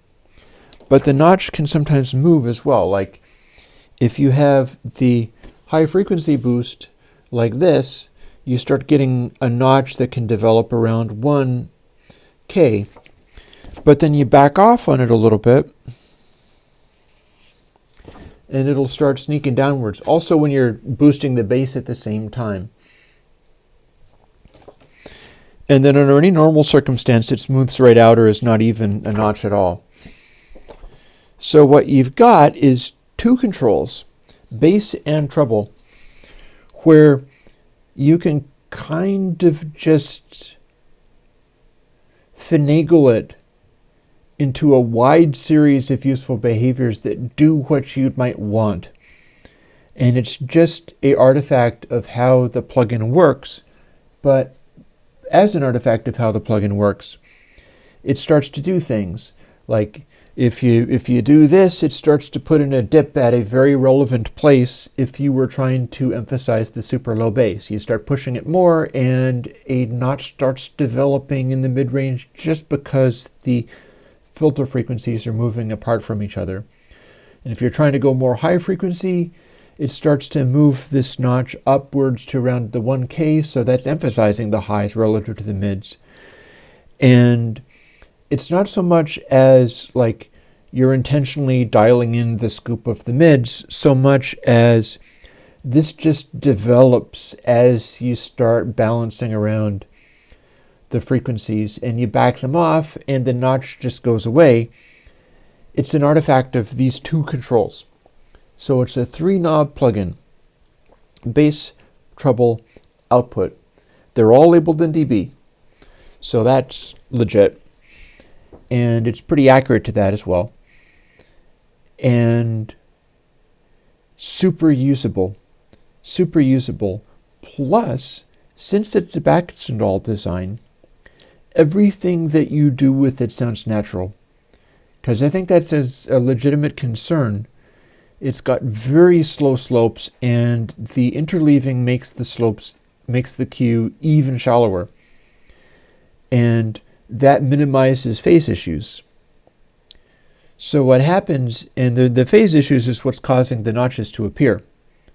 But the notch can sometimes move as well. Like if you have the high frequency boost like this, you start getting a notch that can develop around 1K. But then you back off on it a little bit, and it'll start sneaking downwards. Also when you're boosting the bass at the same time. And then under any normal circumstance, it smooths right out or is not even a notch at all. So what you've got is two controls, bass and treble, where you can kind of just finagle it into a wide series of useful behaviors that do what you might want. And it's just an artifact of how the plugin works, but as an artifact of how the plugin works, it starts to do things. Like if you do this, it starts to put in a dip at a very relevant place if you were trying to emphasize the super low bass. You start pushing it more and a notch starts developing in the mid-range just because the filter frequencies are moving apart from each other. And if you're trying to go more high frequency, it starts to move this notch upwards to around the 1K, so that's emphasizing the highs relative to the mids. And it's not so much as like you're intentionally dialing in the scoop of the mids, so much as This just develops as you start balancing around the frequencies and you back them off and the notch just goes away. It's an artifact of these two controls. So it's a 3-knob plugin, bass, treble, output. They're all labeled in dB, so that's legit. And it's pretty accurate to that as well. And super usable. Plus, since it's a back-install design, everything that you do with it sounds natural. Because I think that's a legitimate concern. It's got very slow slopes, and the interleaving makes the cue even shallower. And that minimizes phase issues. So what happens, and the phase issues is what's causing the notches to appear.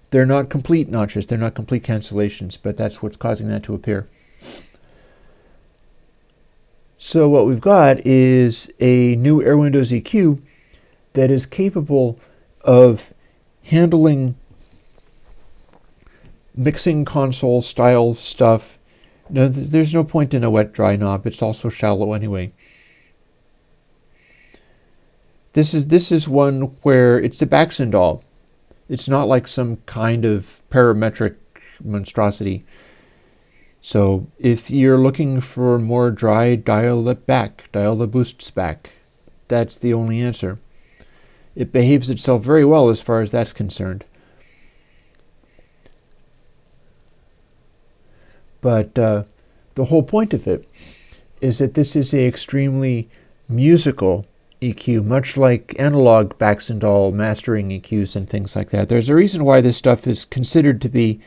They're not complete notches, they're not complete cancellations, but that's what's causing that to appear. So what we've got is a new Airwindows EQ that is capable of handling mixing console style stuff. No, there's no point in a wet dry knob. It's also shallow anyway. This is one where it's a back-install. It's not like some kind of parametric monstrosity. So if you're looking for more dry, dial it back, dial the boosts back. That's the only answer. It behaves itself very well as far as that's concerned. But the whole point of it is that this is an extremely musical EQ, much like analog back-install mastering EQs and things like that. There's a reason why this stuff is considered to be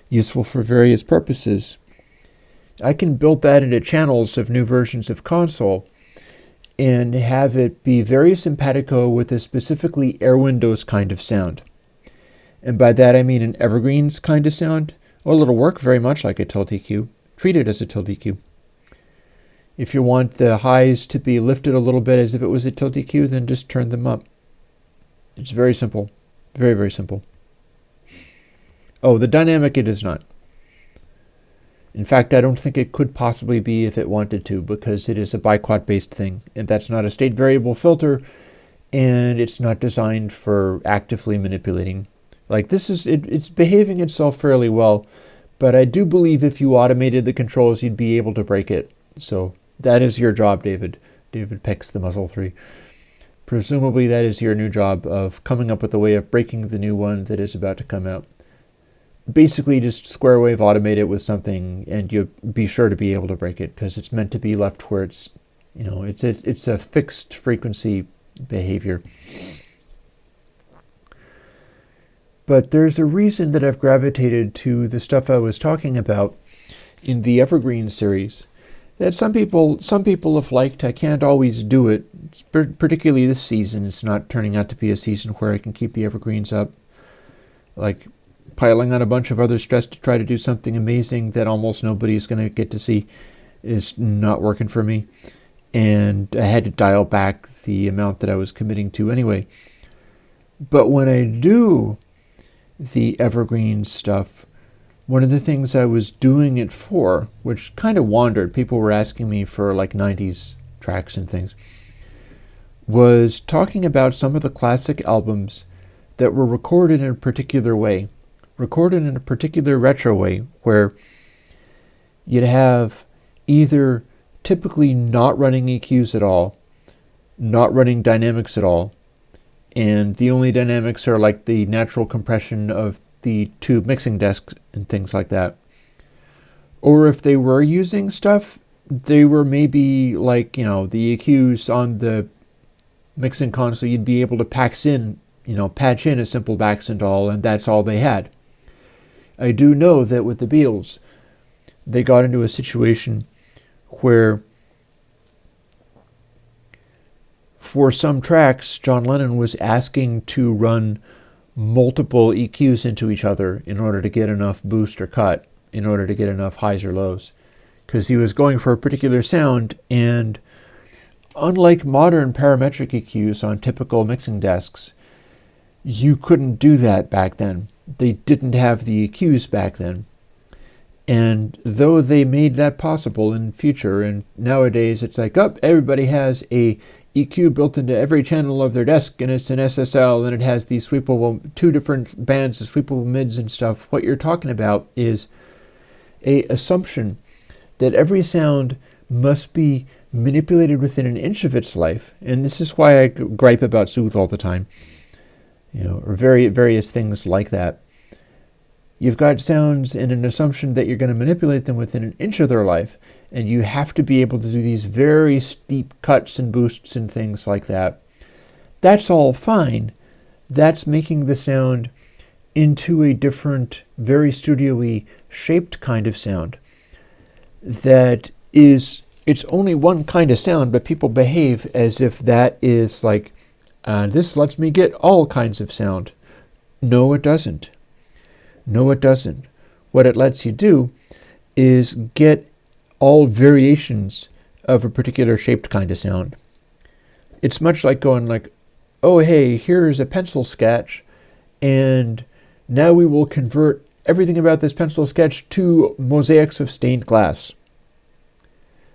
useful for various purposes. I can build that into channels of new versions of console and have it be very simpatico with a specifically Airwindows kind of sound. And by that I mean an evergreens kind of sound. Well, it'll work very much like a tilt EQ. Treat it as a tilt EQ. If you want the highs to be lifted a little bit as if it was a tilt EQ, then just turn them up. It's very simple. Very, very simple. Oh, the dynamic it is not. In fact, I don't think it could possibly be if it wanted to, because it is a biquad-based thing, and that's not a state variable filter, and it's not designed for actively manipulating. Like this is, it's behaving itself fairly well, but I do believe if you automated the controls, you'd be able to break it. So that is your job, David. David picks the Muzzle 3. Presumably that is your new job of coming up with a way of breaking the new one that is about to come out. Basically just square wave automate it with something and you'll be sure to be able to break it because it's meant to be left where it's, you know, it's a fixed frequency behavior. But there's a reason that I've gravitated to the stuff I was talking about in the Evergreen series that some people have liked. I can't always do it, particularly this season. It's not turning out to be a season where I can keep the Evergreens up. Like piling on a bunch of other stress to try to do something amazing that almost nobody is going to get to see is not working for me. And I had to dial back the amount that I was committing to anyway. But when I do the Evergreen stuff, one of the things I was doing it for, which kind of wandered, people were asking me for like 90s tracks and things, was talking about some of the classic albums that were recorded in a particular way, recorded in a particular retro way, where you'd have either typically not running EQs at all, not running dynamics at all, and the only dynamics are like the natural compression of the tube mixing desks and things like that. Or if they were using stuff, they were maybe like, you know, the EQs on the mixing console, you'd be able to patch in a simple back-install, and that's all they had. I do know that with the Beatles, they got into a situation where for some tracks, John Lennon was asking to run multiple EQs into each other in order to get enough boost or cut, in order to get enough highs or lows. Because he was going for a particular sound, and unlike modern parametric EQs on typical mixing desks, you couldn't do that back then. they didn't have the EQs back then. And though they made that possible in future, and nowadays it's like, oh, everybody has a EQ built into every channel of their desk, and it's an SSL, and it has these sweepable, 2 different bands of sweepable mids and stuff. What you're talking about is a assumption that every sound must be manipulated within an inch of its life. And this is why I gripe about Soothe all the time, or various things like that. You've got sounds and an assumption that you're going to manipulate them within an inch of their life, and you have to be able to do these very steep cuts and boosts and things like that. That's all fine. That's making the sound into a different, very studio-y shaped kind of sound. That is, it's only one kind of sound, but people behave as if that is like, this lets me get all kinds of sound. No, it doesn't. No, it doesn't. What it lets you do is get all variations of a particular shaped kind of sound. It's much like going like, oh, hey, here's a pencil sketch, and now we will convert everything about this pencil sketch to mosaics of stained glass.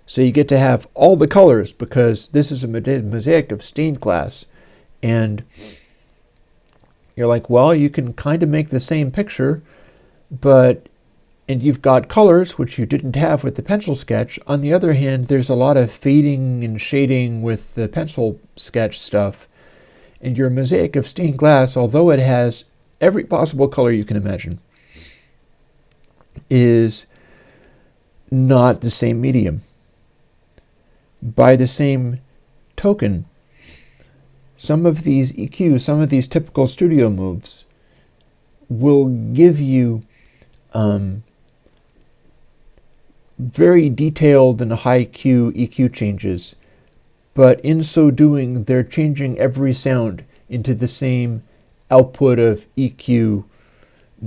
So you get to have all the colors because this is a mosaic of stained glass. And you're like, well, you can kind of make the same picture, and you've got colors, which you didn't have with the pencil sketch. On the other hand, there's a lot of fading and shading with the pencil sketch stuff. And your mosaic of stained glass, although it has every possible color you can imagine, is not the same medium. By the same token, some of these EQs, some of these typical studio moves will give you very detailed and high Q EQ changes, but in so doing, they're changing every sound into the same output of EQ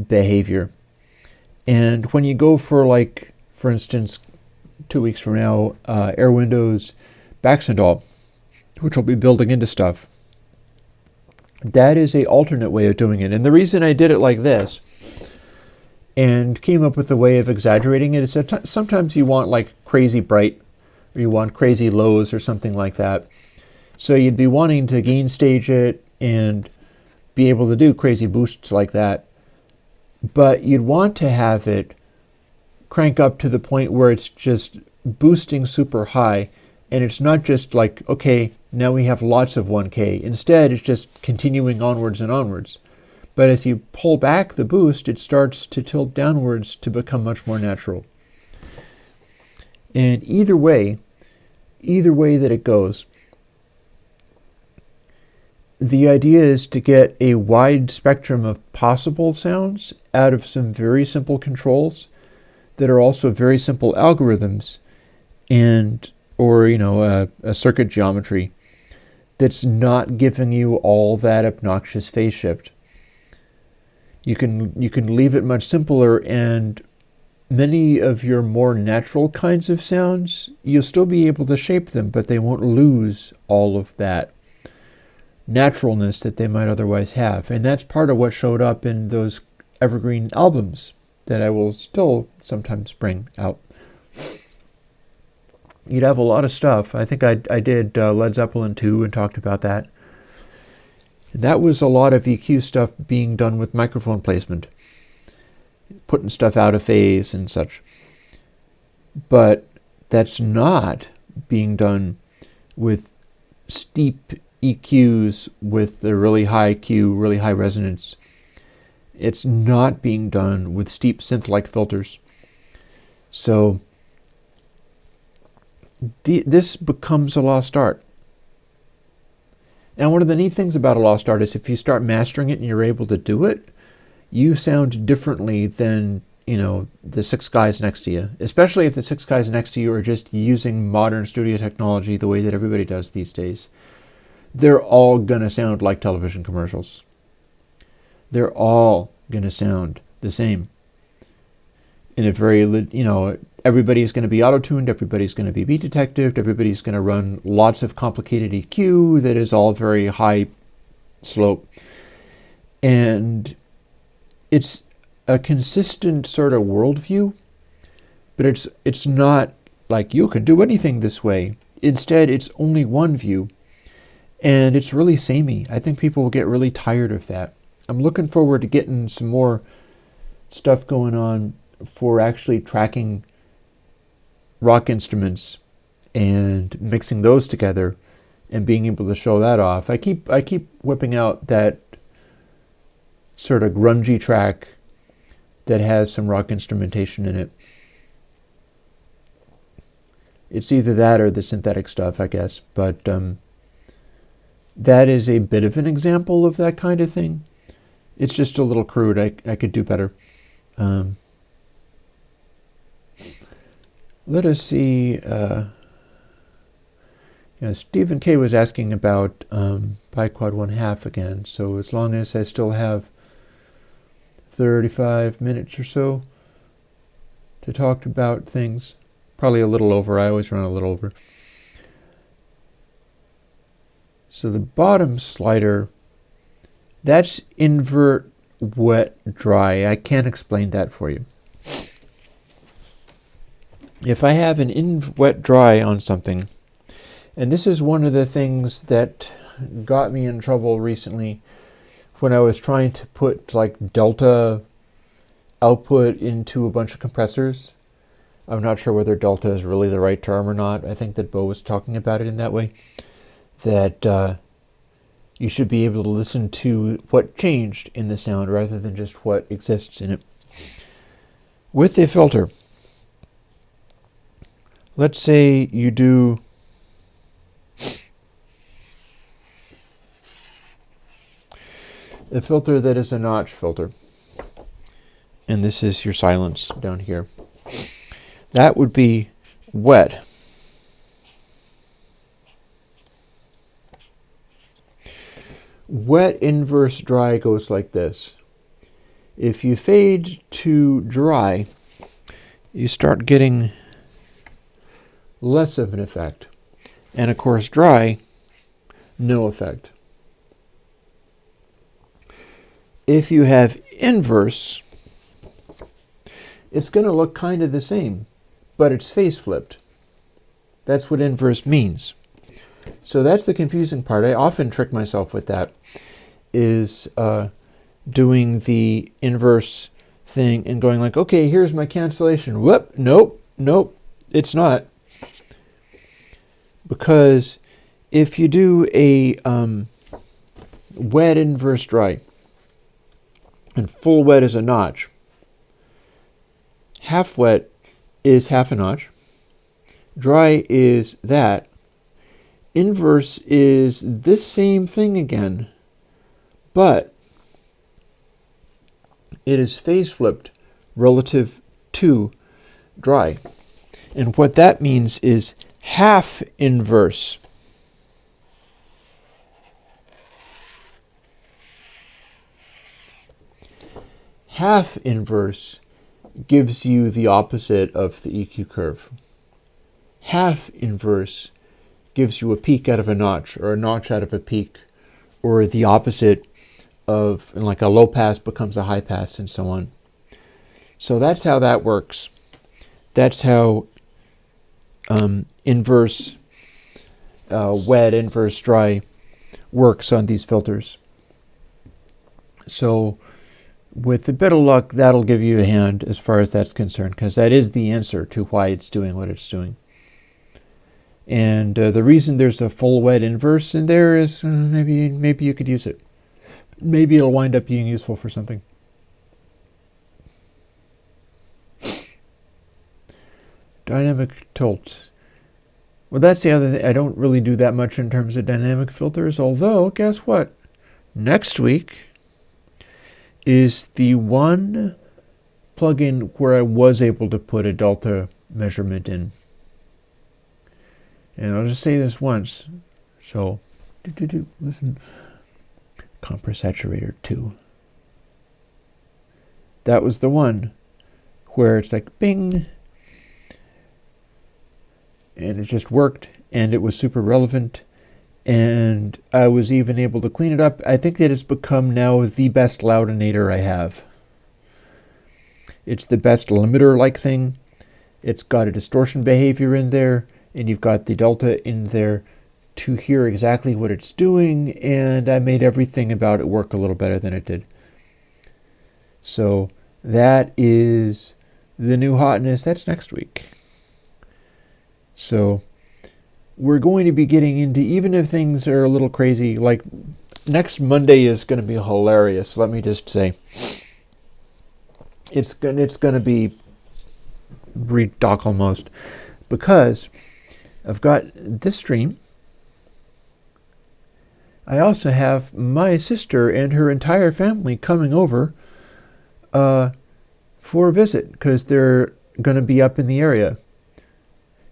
behavior. And when you go for, like, for instance, 2 weeks from now, Airwindows Baxandall, which will be building into stuff, that is a alternate way of doing it. And the reason I did it like this and came up with a way of exaggerating it is that sometimes you want like crazy bright, or you want crazy lows or something like that. So you'd be wanting to gain stage it and be able to do crazy boosts like that. But you'd want to have it crank up to the point where it's just boosting super high, and it's not just like, okay, now we have lots of 1K. Instead, it's just continuing onwards and onwards. But as you pull back the boost, it starts to tilt downwards to become much more natural. And either way that it goes, the idea is to get a wide spectrum of possible sounds out of some very simple controls that are also very simple algorithms, or a circuit geometry that's not giving you all that obnoxious phase shift. You can leave it much simpler, and many of your more natural kinds of sounds, you'll still be able to shape them, but they won't lose all of that naturalness that they might otherwise have. And that's part of what showed up in those evergreen albums that I will still sometimes bring out. You'd have a lot of stuff. I think I did Led Zeppelin 2 and talked about that. And that was a lot of EQ stuff being done with microphone placement, putting stuff out of phase and such. But that's not being done with steep EQs with the really high Q, really high resonance. It's not being done with steep synth-like filters. So this becomes a lost art. And one of the neat things about a lost art is if you start mastering it and you're able to do it, you sound differently than, the 6 guys next to you. Especially if the 6 guys next to you are just using modern studio technology the way that everybody does these days. They're all going to sound like television commercials. They're all going to sound the same. In a very, everybody's going to be auto-tuned, everybody's going to be beat detected, everybody's going to run lots of complicated EQ that is all very high slope. And it's a consistent sort of worldview, but it's not like you can do anything this way. Instead, it's only one view, and it's really samey. I think people will get really tired of that. I'm looking forward to getting some more stuff going on for actually tracking rock instruments and mixing those together and being able to show that off. I keep whipping out that sort of grungy track that has some rock instrumentation in it. It's either that or the synthetic stuff, I guess. But that is a bit of an example of that kind of thing. It's just a little crude. I could do better. Let us see. Stephen K. was asking about Biquad 1/2 again. So as long as I still have 35 minutes or so to talk about things, probably a little over. I always run a little over. So the bottom slider, that's invert, wet, dry. I can't explain that for you. If I have an wet, dry on something, and this is one of the things that got me in trouble recently when I was trying to put like delta output into a bunch of compressors. I'm not sure whether delta is really the right term or not. I think that Bo was talking about it in that way. That you should be able to listen to what changed in the sound rather than just what exists in it. With a filter, let's say you do a filter that is a notch filter. And this is your silence down here. That would be wet. Wet inverse dry goes like this. If you fade to dry, you start getting less of an effect. And of course dry, no effect. If you have inverse, it's going to look kind of the same, but it's phase flipped. That's what inverse means. So that's the confusing part. I often trick myself with that, is doing the inverse thing and going like, okay, here's my cancellation. Whoop, nope, it's not. Because if you do a wet inverse dry, and full wet is a notch, half wet is half a notch, dry is that, inverse is this same thing again, but it is phase flipped relative to dry. And what that means is half inverse gives you the opposite of the EQ curve. Half inverse gives you a peak out of a notch, or a notch out of a peak, or the opposite of, and like a low pass becomes a high pass, and so on. So that's how that works. That's how inverse wet, inverse dry works on these filters. So with a bit of luck, that'll give you a hand as far as that's concerned, because that is the answer to why it's doing what it's doing. And the reason there's a full wet inverse in there is maybe you could use it. Maybe it'll wind up being useful for something. Dynamic tilt. Well, that's the other thing. I don't really do that much in terms of dynamic filters, although, guess what? Next week is the one plugin where I was able to put a delta measurement in. And I'll just say this once. So, listen. Compress Saturator 2. That was the one where it's like bing. And it just worked. And it was super relevant. And I was even able to clean it up. I think that it's become now the best loudinator I have. It's the best limiter-like thing. It's got a distortion behavior in there, and you've got the delta in there to hear exactly what it's doing, and I made everything about it work a little better than it did. So that is the new hotness. That's next week. So we're going to be getting into, even if things are a little crazy, like next Monday is going to be hilarious. Let me just say, it's going to be redock almost, because I've got this stream. I also have my sister and her entire family coming over for a visit, because they're going to be up in the area.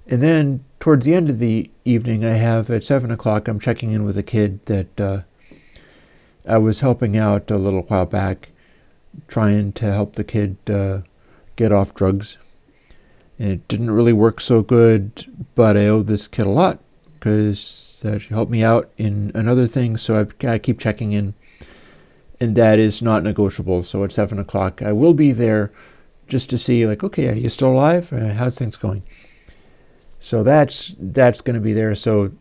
And then towards the end of the evening, I have at 7 o'clock, I'm checking in with a kid that I was helping out a little while back, trying to help the kid get off drugs. And it didn't really work so good, but I owe this kid a lot, because she helped me out in another thing, so I keep checking in. And that is not negotiable. So at 7 o'clock, I will be there just to see, like, okay, are you still alive? How's things going? So that's going to be there. So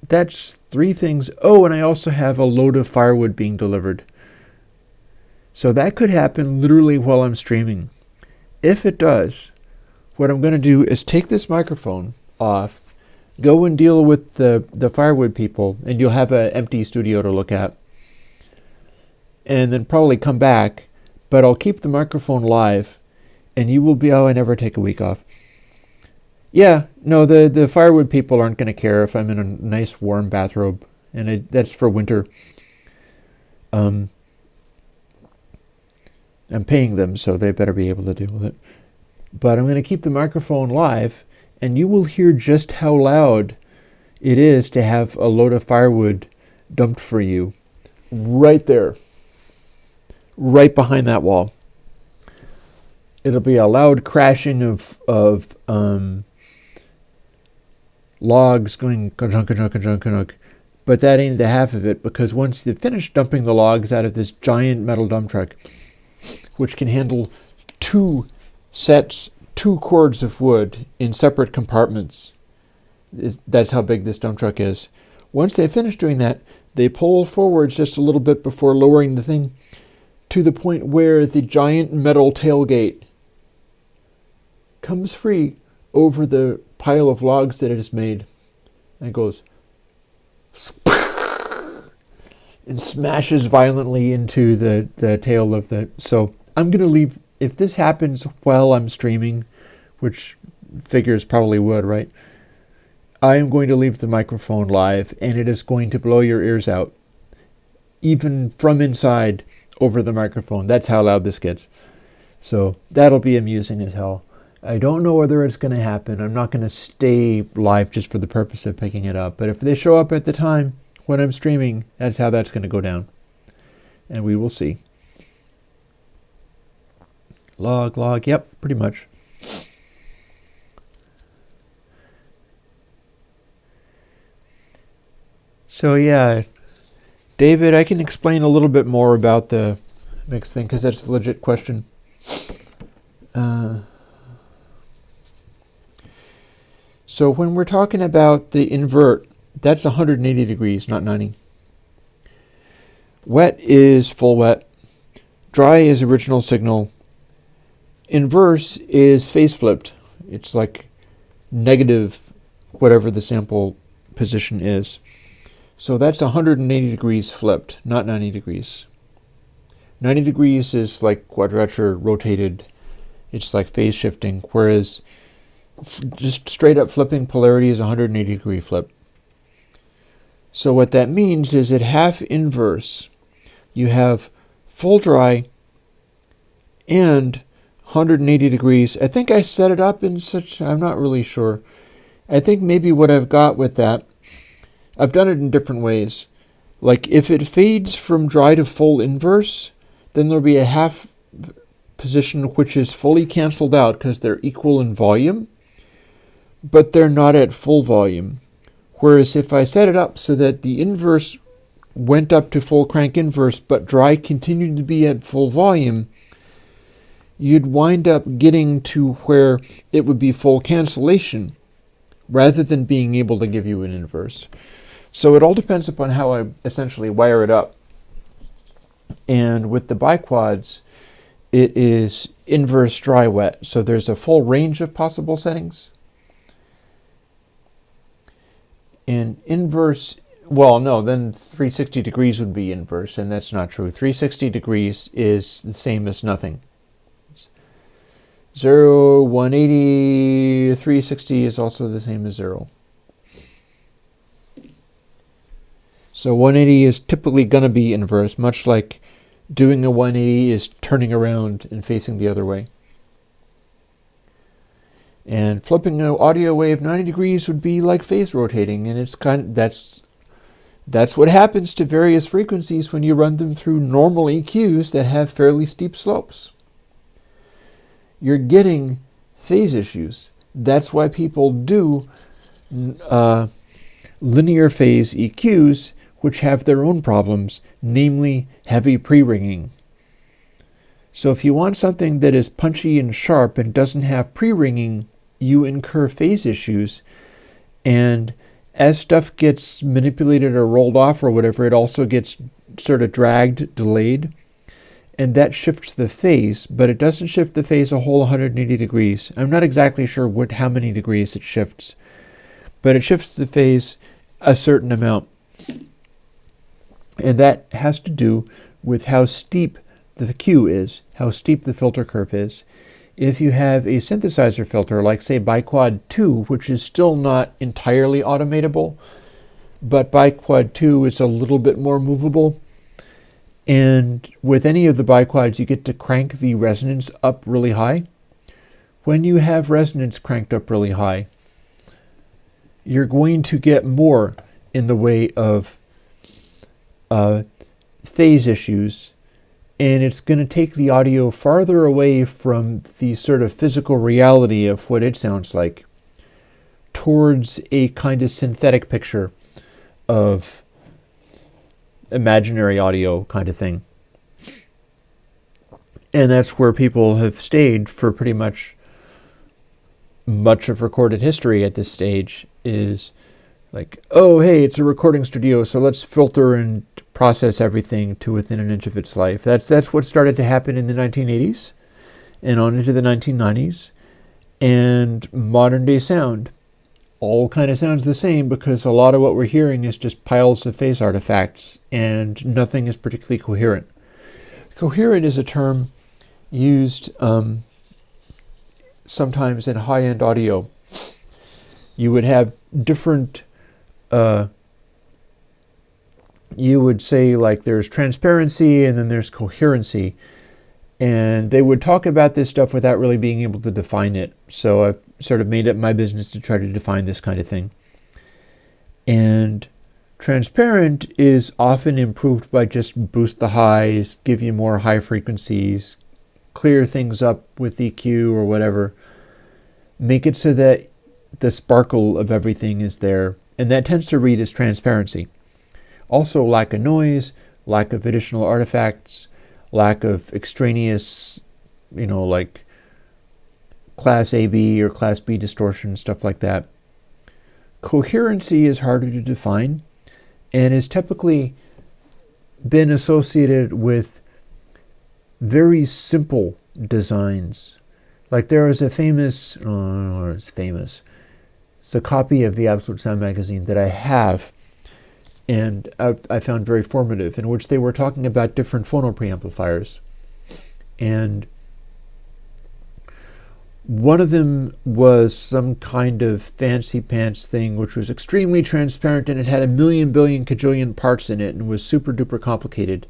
that's 3 things. Oh, and I also have a load of firewood being delivered. So that could happen literally while I'm streaming. If it does, what I'm going to do is take this microphone off, go and deal with the firewood people, and you'll have an empty studio to look at. And then probably come back, but I'll keep the microphone live, and you will be, I never take a week off. Yeah, no, the firewood people aren't going to care if I'm in a nice warm bathrobe, and that's for winter. I'm paying them, so they better be able to deal with it. But I'm going to keep the microphone live, and you will hear just how loud it is to have a load of firewood dumped for you right there, right behind that wall. It'll be a loud crashing of logs going ka-junk, ka-junk, ka-junk, ka-junk. But that ain't the half of it, because once you finish dumping the logs out of this giant metal dump truck, which can handle 2 cords of wood in separate compartments, that's how big this dump truck is. Once they finish doing that, they pull forwards just a little bit before lowering the thing to the point where the giant metal tailgate comes free over the pile of logs that it has made, and it goes and smashes violently into the tail of the. So I'm going to leave, if this happens while I'm streaming, which figures probably would, right? I am going to leave the microphone live, and it is going to blow your ears out, even from inside over the microphone. That's how loud this gets. So that'll be amusing as hell. I don't know whether it's going to happen. I'm not going to stay live just for the purpose of picking it up. But if they show up at the time when I'm streaming, that's how that's going to go down. And we will see. Log, yep, pretty much. So yeah, David, I can explain a little bit more about the mix thing, because that's a legit question. So when we're talking about the invert, that's 180 degrees, not 90. Wet is full wet. Dry is original signal. Inverse is phase flipped. It's like negative whatever the sample position is. So that's 180 degrees flipped, not 90 degrees. 90 degrees is like quadrature rotated. It's like phase shifting, whereas just straight up flipping polarity is 180 degree flip. So what that means is at half inverse, you have full dry and 180 degrees. I think I set it up in such, I'm not really sure. I think maybe what I've got with that, I've done it in different ways. Like if it fades from dry to full inverse, then there'll be a half position which is fully canceled out because they're equal in volume, but they're not at full volume. Whereas if I set it up so that the inverse went up to full crank inverse, but dry continued to be at full volume, you'd wind up getting to where it would be full cancellation rather than being able to give you an inverse. So it all depends upon how I essentially wire it up. And with the biquads, it is inverse dry wet. So there's a full range of possible settings. And inverse, well, no, then 360 degrees would be inverse, and that's not true. 360 degrees is the same as nothing. 0, 180, 360 is also the same as 0. So 180 is typically going to be inverse, much like doing a 180 is turning around and facing the other way. And flipping an audio wave 90 degrees would be like phase rotating, and it's that's what happens to various frequencies when you run them through normal EQs that have fairly steep slopes. You're getting phase issues. That's why people do linear phase EQs, which have their own problems, namely heavy pre-ringing. So if you want something that is punchy and sharp and doesn't have pre-ringing, you incur phase issues. And as stuff gets manipulated or rolled off or whatever, it also gets sort of dragged, delayed. And that shifts the phase, but it doesn't shift the phase a whole 180 degrees. I'm not exactly sure how many degrees it shifts, but it shifts the phase a certain amount. And that has to do with how steep the Q is, how steep the filter curve is. If you have a synthesizer filter, like say biquad 2, which is still not entirely automatable, but biquad 2 is a little bit more movable, and with any of the biquads you get to crank the resonance up really high. When you have resonance cranked up really high, you're going to get more in the way of phase issues, and it's going to take the audio farther away from the sort of physical reality of what it sounds like towards a kind of synthetic picture of imaginary audio kind of thing. And that's where people have stayed for pretty much of recorded history at this stage, is like, oh, hey, it's a recording studio, so let's filter and process everything to within an inch of its life. That's what started to happen in the 1980s and on into the 1990s. And modern day sound all kind of sounds the same, because a lot of what we're hearing is just piles of phase artifacts and nothing is particularly coherent. Coherent is a term used sometimes in high-end audio. You would have different you would say, like, there's transparency and then there's coherency, and they would talk about this stuff without really being able to define it. So I've sort of made it my business to try to define this kind of thing. And transparent is often improved by just boost the highs, give you more high frequencies, clear things up with EQ or whatever, make it so that the sparkle of everything is there, and that tends to read as transparency. Also, lack of noise, lack of additional artifacts, lack of extraneous, like class AB or class B distortion, stuff like that. Coherency is harder to define and has typically been associated with very simple designs. Like there is a famous, it's a copy of the Absolute Sound magazine that I have, and I found very formative, in which they were talking about different phono preamplifiers. And one of them was some kind of fancy pants thing which was extremely transparent, and it had a million, billion, cajillion parts in it and was super duper complicated.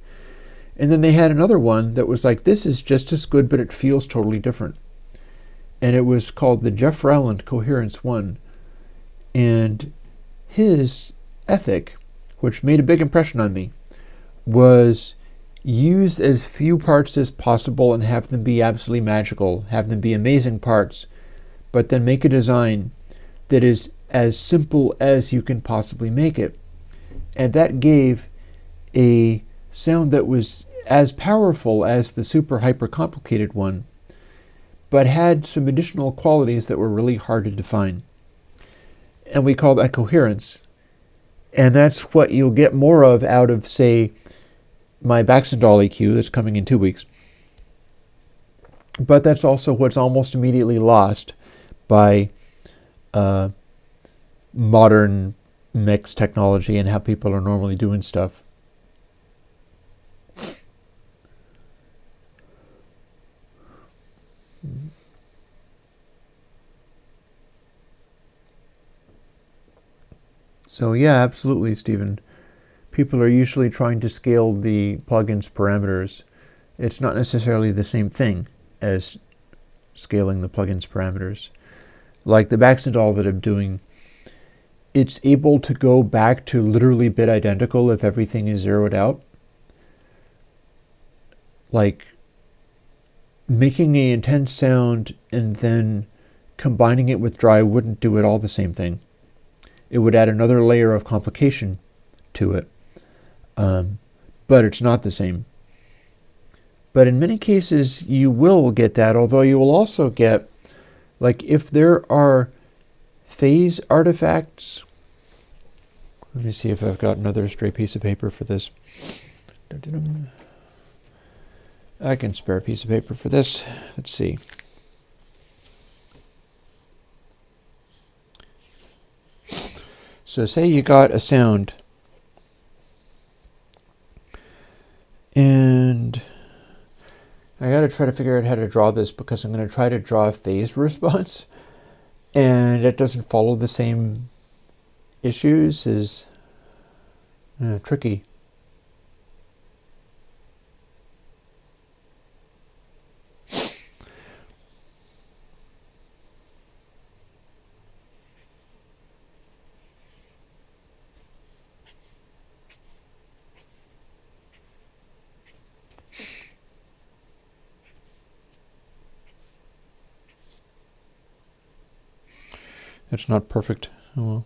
And then they had another one that was like, this is just as good, but it feels totally different. And it was called the Jeff Rowland Coherence 1. And his ethic, which made a big impression on me, was use as few parts as possible and have them be absolutely magical, have them be amazing parts, but then make a design that is as simple as you can possibly make it. And that gave a sound that was as powerful as the super hyper complicated one, but had some additional qualities that were really hard to define. And we call that coherence. And that's what you'll get more of out of, say, my Baxendale EQ that's coming in 2 weeks. But that's also what's almost immediately lost by modern mix technology and how people are normally doing stuff. So yeah, absolutely, Stephen. People are usually trying to scale the plugin's parameters. It's not necessarily the same thing as scaling the plugin's parameters. Like the Baxendale that I'm doing, it's able to go back to literally bit identical if everything is zeroed out. Like making an intense sound and then combining it with dry wouldn't do it all the same thing. It would add another layer of complication to it. But it's not the same. But in many cases, you will get that, although you will also get, like, if there are phase artifacts. Let me see if I've got another stray piece of paper for this. I can spare a piece of paper for this. Let's see. So say you got a sound, and I got to try to figure out how to draw this because I'm going to try to draw a phase response, and it doesn't follow the same issues is tricky. It's not perfect. Oh well.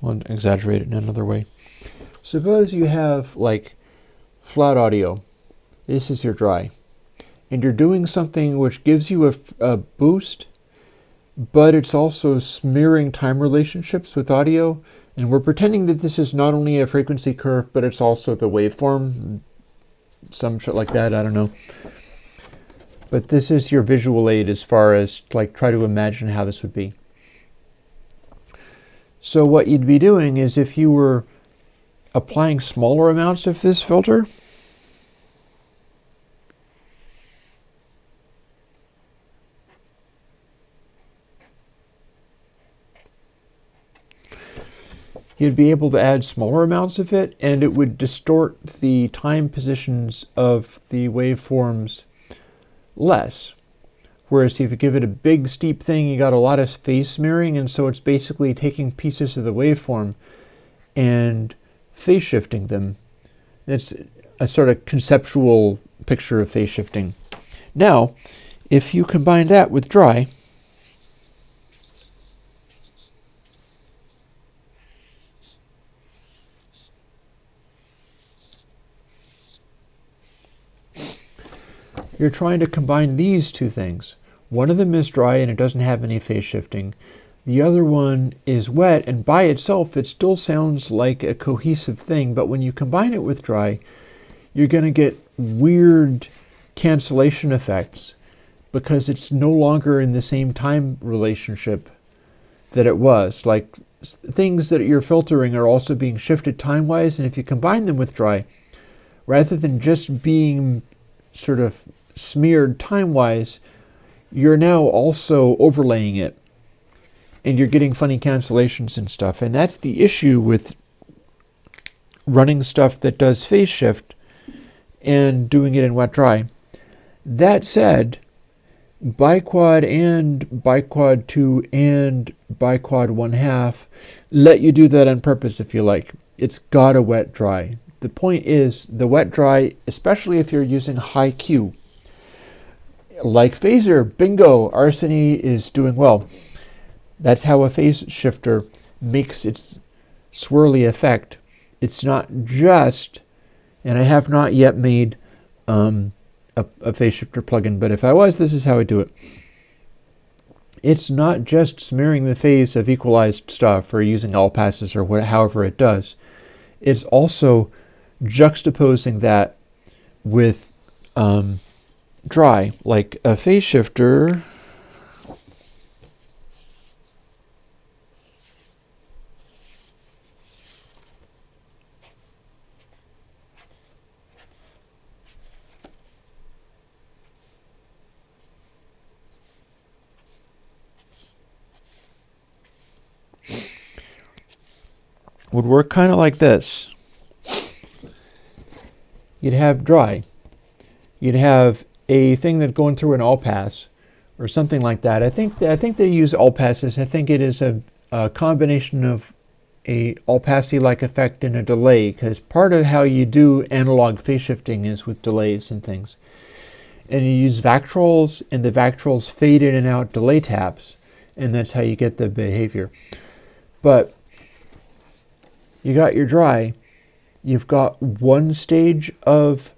I'll exaggerate it in another way. Suppose you have like flat audio. This is your dry. And you're doing something which gives you a boost, but it's also smearing time relationships with audio. And we're pretending that this is not only a frequency curve, but it's also the waveform. Some shit like that, I don't know. But this is your visual aid as far as like try to imagine how this would be. So what you'd be doing is if you were applying smaller amounts of this filter, you'd be able to add smaller amounts of it, and it would distort the time positions of the waveforms less. Whereas if you give it a big steep thing, you got a lot of phase smearing, and so it's basically taking pieces of the waveform and phase shifting them. It's a sort of conceptual picture of phase shifting. Now, if you combine that with dry, you're trying to combine these two things. One of them is dry and it doesn't have any phase shifting. The other one is wet, and by itself it still sounds like a cohesive thing, but when you combine it with dry, you're going to get weird cancellation effects because it's no longer in the same time relationship that it was. Like things that you're filtering are also being shifted time-wise, and if you combine them with dry, rather than just being sort of smeared time-wise, you're now also overlaying it, and you're getting funny cancellations and stuff. And that's the issue with running stuff that does phase shift and doing it in wet dry. That said, biquad and biquad 2 and biquad 1/2 let you do that on purpose if you like. It's got a wet dry. The point is the wet dry, especially if you're using high Q, like phaser, bingo, Arseny is doing well. That's how a phase shifter makes its swirly effect. It's not just And I have not yet made a phase shifter plugin, but if I was, this is how I do it. It's not just smearing the phase of equalized stuff or using all passes or however it does. It's also juxtaposing that with dry, like a phase shifter. Would work kind of like this. You'd have dry. You'd have a thing that's going through an all pass or something like that. I think they use all passes. I think it is a combination of a all passy like effect and a delay, because part of how you do analog phase shifting is with delays and things. And you use Vactrols, and the Vactrols fade in and out delay taps, and that's how you get the behavior. But you got your dry, you've got one stage of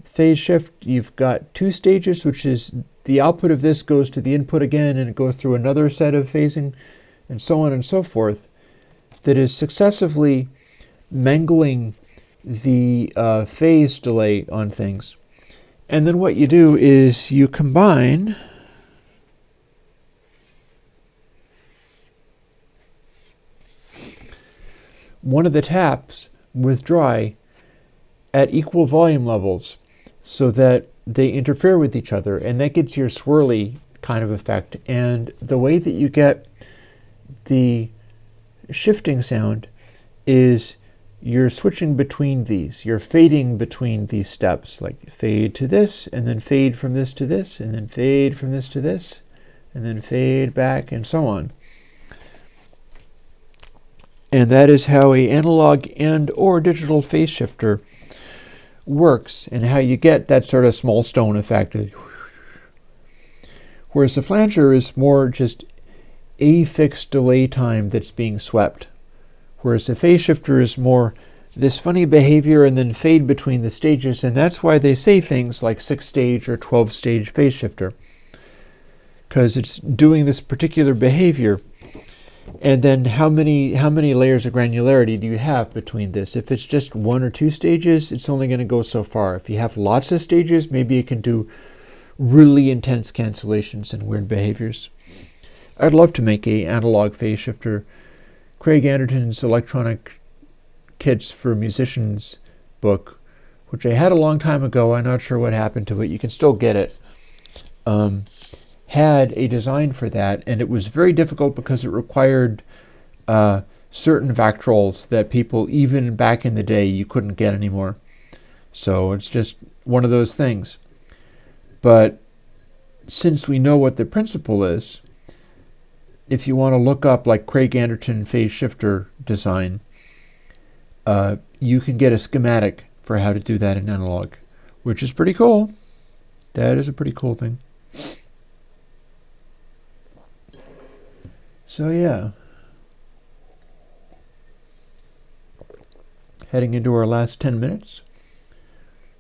phase shift, you've got two stages, which is the output of this goes to the input again, and it goes through another set of phasing, and so on and so forth, that is successively mangling the phase delay on things. And then what you do is you combine one of the taps with dry at equal volume levels so that they interfere with each other, and that gets your swirly kind of effect. And the way that you get the shifting sound is you're switching between these. You're fading between these steps, like fade to this, and then fade from this to this, and then fade from this to this, and then fade back, and so on. And that is how an analog and or digital phase shifter works, and how you get that sort of small stone effect. Whereas the flanger is more just a fixed delay time that's being swept. Whereas the phase shifter is more this funny behavior and then fade between the stages, and that's why they say things like 6-stage or 12-stage phase shifter, because it's doing this particular behavior. And then how many layers of granularity do you have between this? If it's just 1 or 2 stages, it's only going to go so far. If you have lots of stages, maybe it can do really intense cancellations and weird behaviors. I'd love to make an analog phase shifter. Craig Anderton's Electronic Kits for Musicians book, which I had a long time ago, I'm not sure what happened to it, you can still get it, had a design for that, and it was very difficult because it required certain Vactrols that people, even back in the day, you couldn't get anymore. So it's just one of those things. But since we know what the principle is, if you want to look up like Craig Anderton phase shifter design, you can get a schematic for how to do that in analog, which is pretty cool. That is a pretty cool thing. So yeah, heading into our last 10 minutes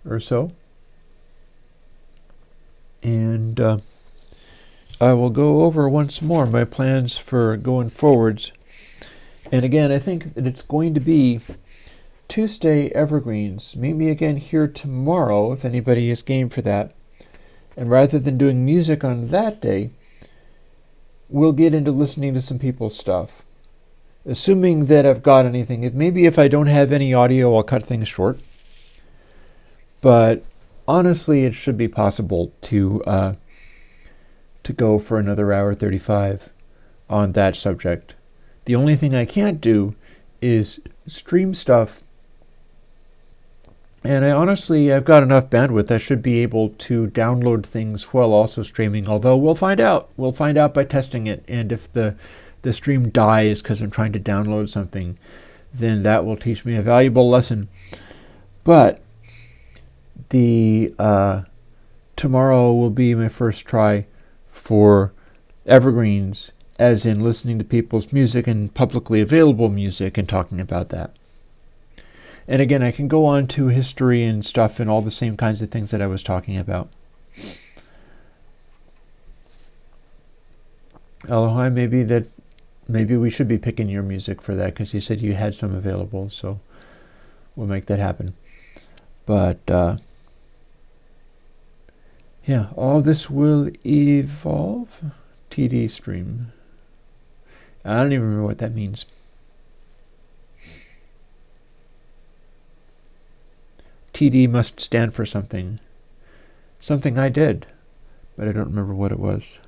or so, and I will go over once more my plans for going forwards. And again, I think that it's going to be Tuesday evergreens. Meet me again here tomorrow if anybody is game for that. And rather than doing music on that day, we'll get into listening to some people's stuff. Assuming that I've got anything. Maybe if I don't have any audio, I'll cut things short. But honestly, it should be possible to go for another hour 35 on that subject. The only thing I can't do is stream stuff. And I've got enough bandwidth. I should be able to download things while also streaming, although we'll find out. We'll find out by testing it. And if the stream dies because I'm trying to download something, then that will teach me a valuable lesson. But tomorrow will be my first try for evergreens, as in listening to people's music and publicly available music and talking about that. And again, I can go on to history and stuff and all the same kinds of things that I was talking about. Elohai, maybe we should be picking your music for that, because you said you had some available, so we'll make that happen. But yeah, all this will evolve. TD stream. I don't even remember what that means. TD must stand for something. Something I did, but I don't remember what it was.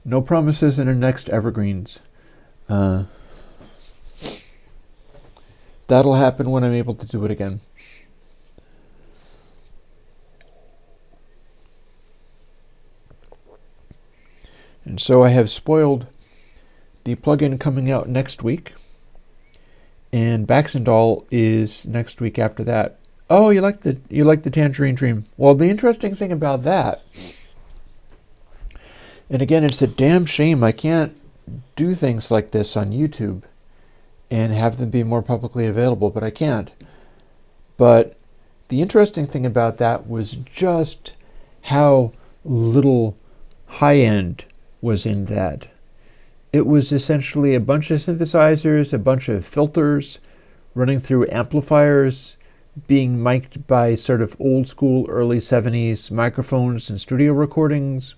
No promises in our next evergreens. That'll happen when I'm able to do it again. And so I have spoiled the plugin coming out next week, and Baxendall is next week after that. Oh, you like the Tangerine Dream? Well, the interesting thing about that, and again, it's a damn shame I can't do things like this on YouTube and have them be more publicly available, but I can't. But the interesting thing about that was just how little high-end was in that. It was essentially a bunch of synthesizers, a bunch of filters running through amplifiers, being mic'd by sort of old school early 70s microphones and studio recordings.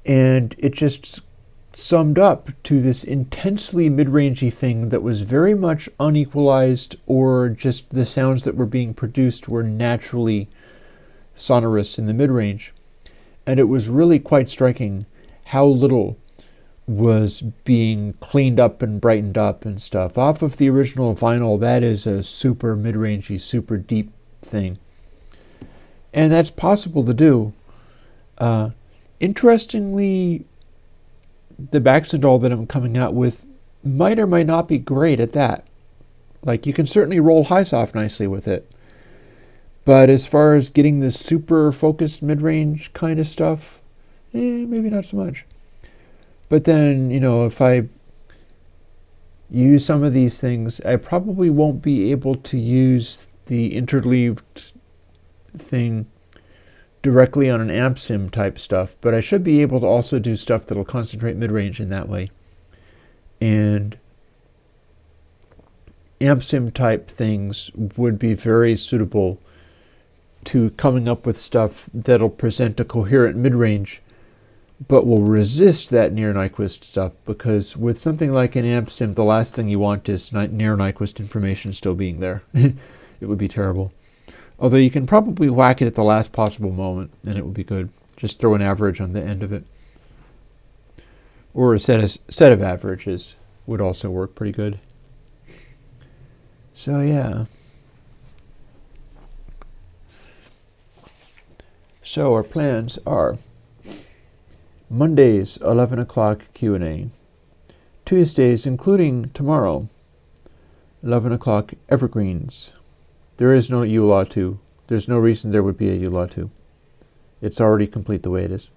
And it just summed up to this intensely mid-rangey thing that was very much unequalized, or just the sounds that were being produced were naturally sonorous in the mid-range. And it was really quite striking how little was being cleaned up and brightened up and stuff. Off of the original vinyl, that is a super mid-rangey, super deep thing. And that's possible to do. Interestingly, the Baxendall that I'm coming out with might or might not be great at that. Like, you can certainly roll highs off nicely with it. But as far as getting this super focused mid-range kind of stuff, maybe not so much. But then, if I use some of these things, I probably won't be able to use the interleaved thing directly on an amp sim type stuff, but I should be able to also do stuff that'll concentrate mid-range in that way. And amp sim type things would be very suitable to coming up with stuff that'll present a coherent mid-range, but will resist that Near-Nyquist stuff, because with something like an amp sim, the last thing you want is Near-Nyquist information still being there. It would be terrible. Although you can probably whack it at the last possible moment, and it would be good. Just throw an average on the end of it. Or a set of averages would also work pretty good. So yeah. So our plans are Mondays, 11 o'clock Q&A. Tuesdays, including tomorrow, 11 o'clock Evergreens. There is no ULaw 2. There's no reason there would be a ULaw 2. It's already complete the way it is.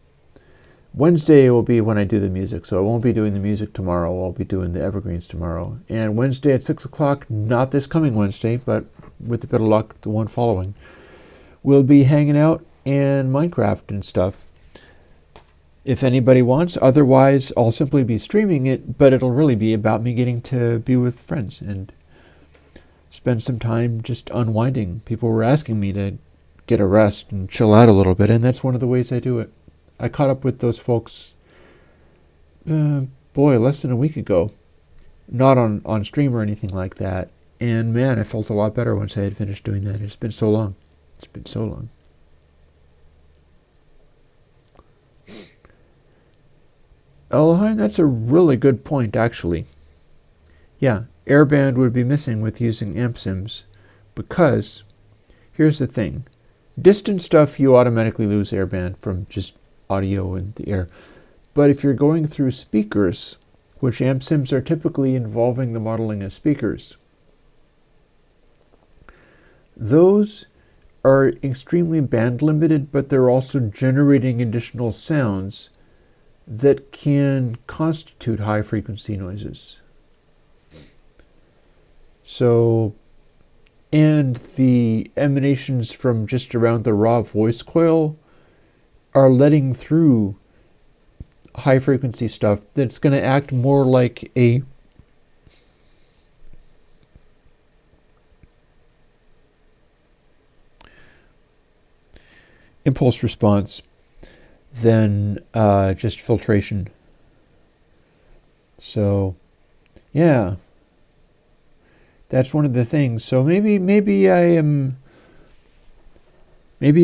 Wednesday will be when I do the music, so I won't be doing the music tomorrow. I'll be doing the Evergreens tomorrow. And Wednesday at 6 o'clock, not this coming Wednesday, but with a bit of luck, the one following, we'll be hanging out and Minecraft and stuff, if anybody wants. Otherwise, I'll simply be streaming it, but it'll really be about me getting to be with friends and spend some time just unwinding. People were asking me to get a rest and chill out a little bit, and that's one of the ways I do it. I caught up with those folks, less than a week ago. Not on stream or anything like that. And man, I felt a lot better once I had finished doing that. It's been so long. It's been so long. Elohim, that's a really good point, actually. Yeah, airband would be missing with using amp sims, because here's the thing. Distant stuff, you automatically lose airband from just audio in the air. But if you're going through speakers, which amp sims are typically involving the modeling of speakers, those are extremely band limited, but they're also generating additional sounds that can constitute high frequency noises. So, and the emanations from just around the raw voice coil are letting through high frequency stuff that's going to act more like a impulse response than just filtration. So, yeah, that's one of the things. So maybe it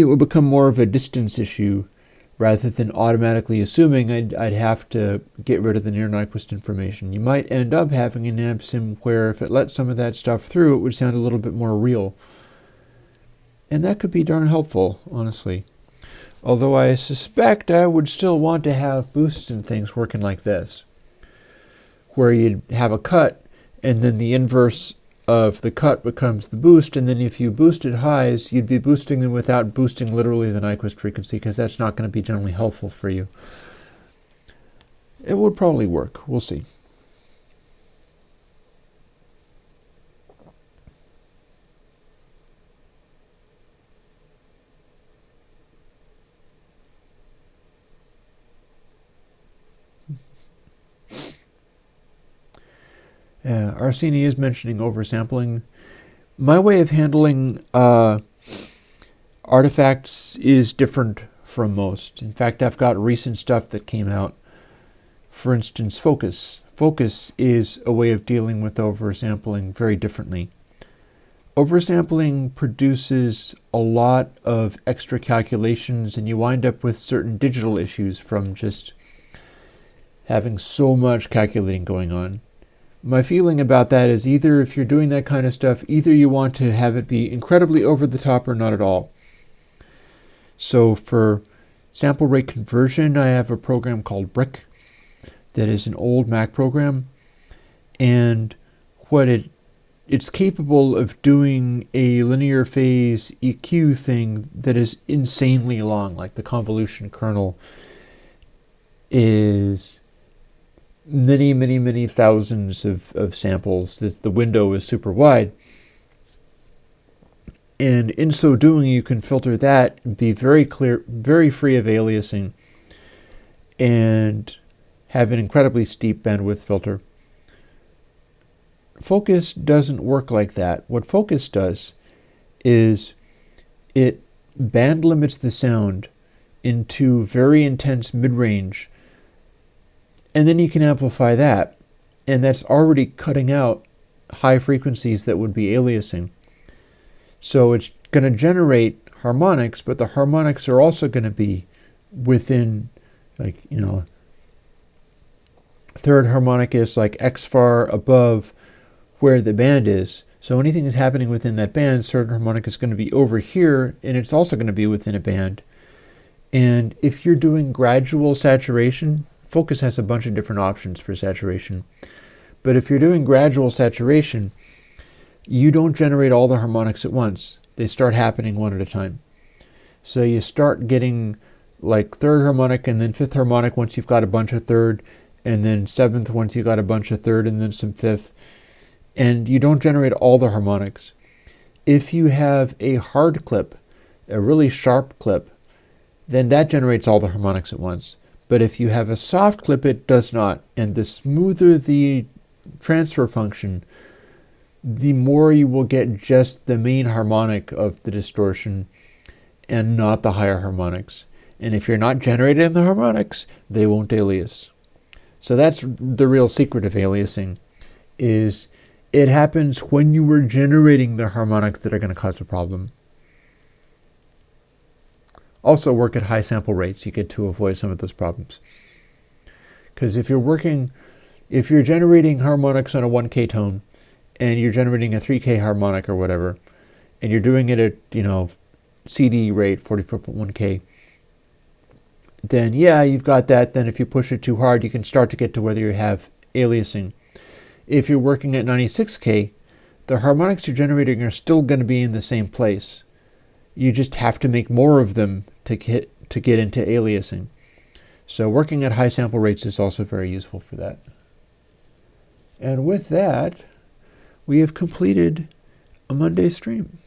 will become more of a distance issue rather than automatically assuming I'd have to get rid of the near Nyquist information. You might end up having an amp sim where if it let some of that stuff through, it would sound a little bit more real. And that could be darn helpful, honestly. Although I suspect I would still want to have boosts and things working like this, where you'd have a cut, and then the inverse of the cut becomes the boost, and then if you boosted highs, you'd be boosting them without boosting literally the Nyquist frequency, because that's not going to be generally helpful for you. It would probably work. We'll see. Arseni is mentioning oversampling. My way of handling artifacts is different from most. In fact, I've got recent stuff that came out. For instance, focus. Focus is a way of dealing with oversampling very differently. Oversampling produces a lot of extra calculations, and you wind up with certain digital issues from just having so much calculating going on. My feeling about that is either if you're doing that kind of stuff, either you want to have it be incredibly over the top or not at all. So for sample rate conversion, I have a program called Brick that is an old Mac program, and what it's capable of doing a linear phase EQ thing that is insanely long, like the convolution kernel is many thousands of samples. The window is super wide. And in so doing, you can filter that and be very clear, very free of aliasing, and have an incredibly steep bandwidth filter. Focus doesn't work like that. What Focus does is it band limits the sound into very intense mid-range, and then you can amplify that, and that's already cutting out high frequencies that would be aliasing. So it's going to generate harmonics, but the harmonics are also going to be within, like, third harmonic is like X far above where the band is. So anything that's happening within that band, third harmonic is going to be over here, and it's also going to be within a band. And if you're doing gradual saturation, Focus has a bunch of different options for saturation. But if you're doing gradual saturation, you don't generate all the harmonics at once. They start happening one at a time. So you start getting like third harmonic and then fifth harmonic once you've got a bunch of third, and then seventh once you've got a bunch of third, and then some fifth. And you don't generate all the harmonics. If you have a hard clip, a really sharp clip, then that generates all the harmonics at once. But if you have a soft clip, it does not. And the smoother the transfer function, the more you will get just the main harmonic of the distortion and not the higher harmonics. And if you're not generating the harmonics, they won't alias. So that's the real secret of aliasing, is it happens when you are generating the harmonics that are going to cause a problem. Also work at high sample rates. You get to avoid some of those problems. Because if you're generating harmonics on a 1K tone, and you're generating a 3K harmonic or whatever, and you're doing it at, CD rate, 44.1K, then yeah, you've got that. Then if you push it too hard, you can start to get to whether you have aliasing. If you're working at 96K, the harmonics you're generating are still going to be in the same place. You just have to make more of them to get into aliasing. So working at high sample rates is also very useful for that. And with that, we have completed a Monday stream.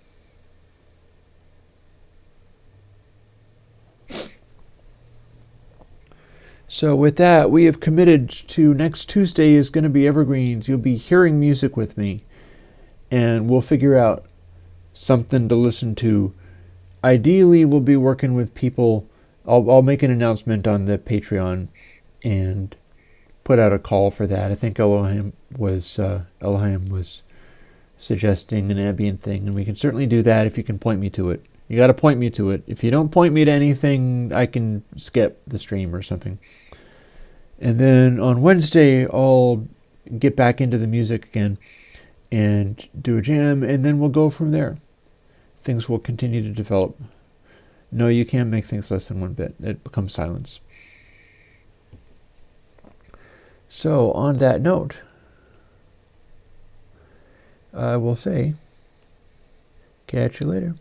So with that, we have committed to next Tuesday is going to be Evergreens. You'll be hearing music with me, and we'll figure out something to listen to. Ideally, we'll be working with people. I'll make an announcement on the Patreon and put out a call for that. I think Elohim was suggesting an ambient thing, and we can certainly do that if you can point me to it. You got to point me to it. If you don't point me to anything, I can skip the stream or something. And then on Wednesday, I'll get back into the music again and do a jam, and then we'll go from there. Things will continue to develop. No, you can't make things less than 1 bit. It becomes silence. So on that note, I will say, catch you later.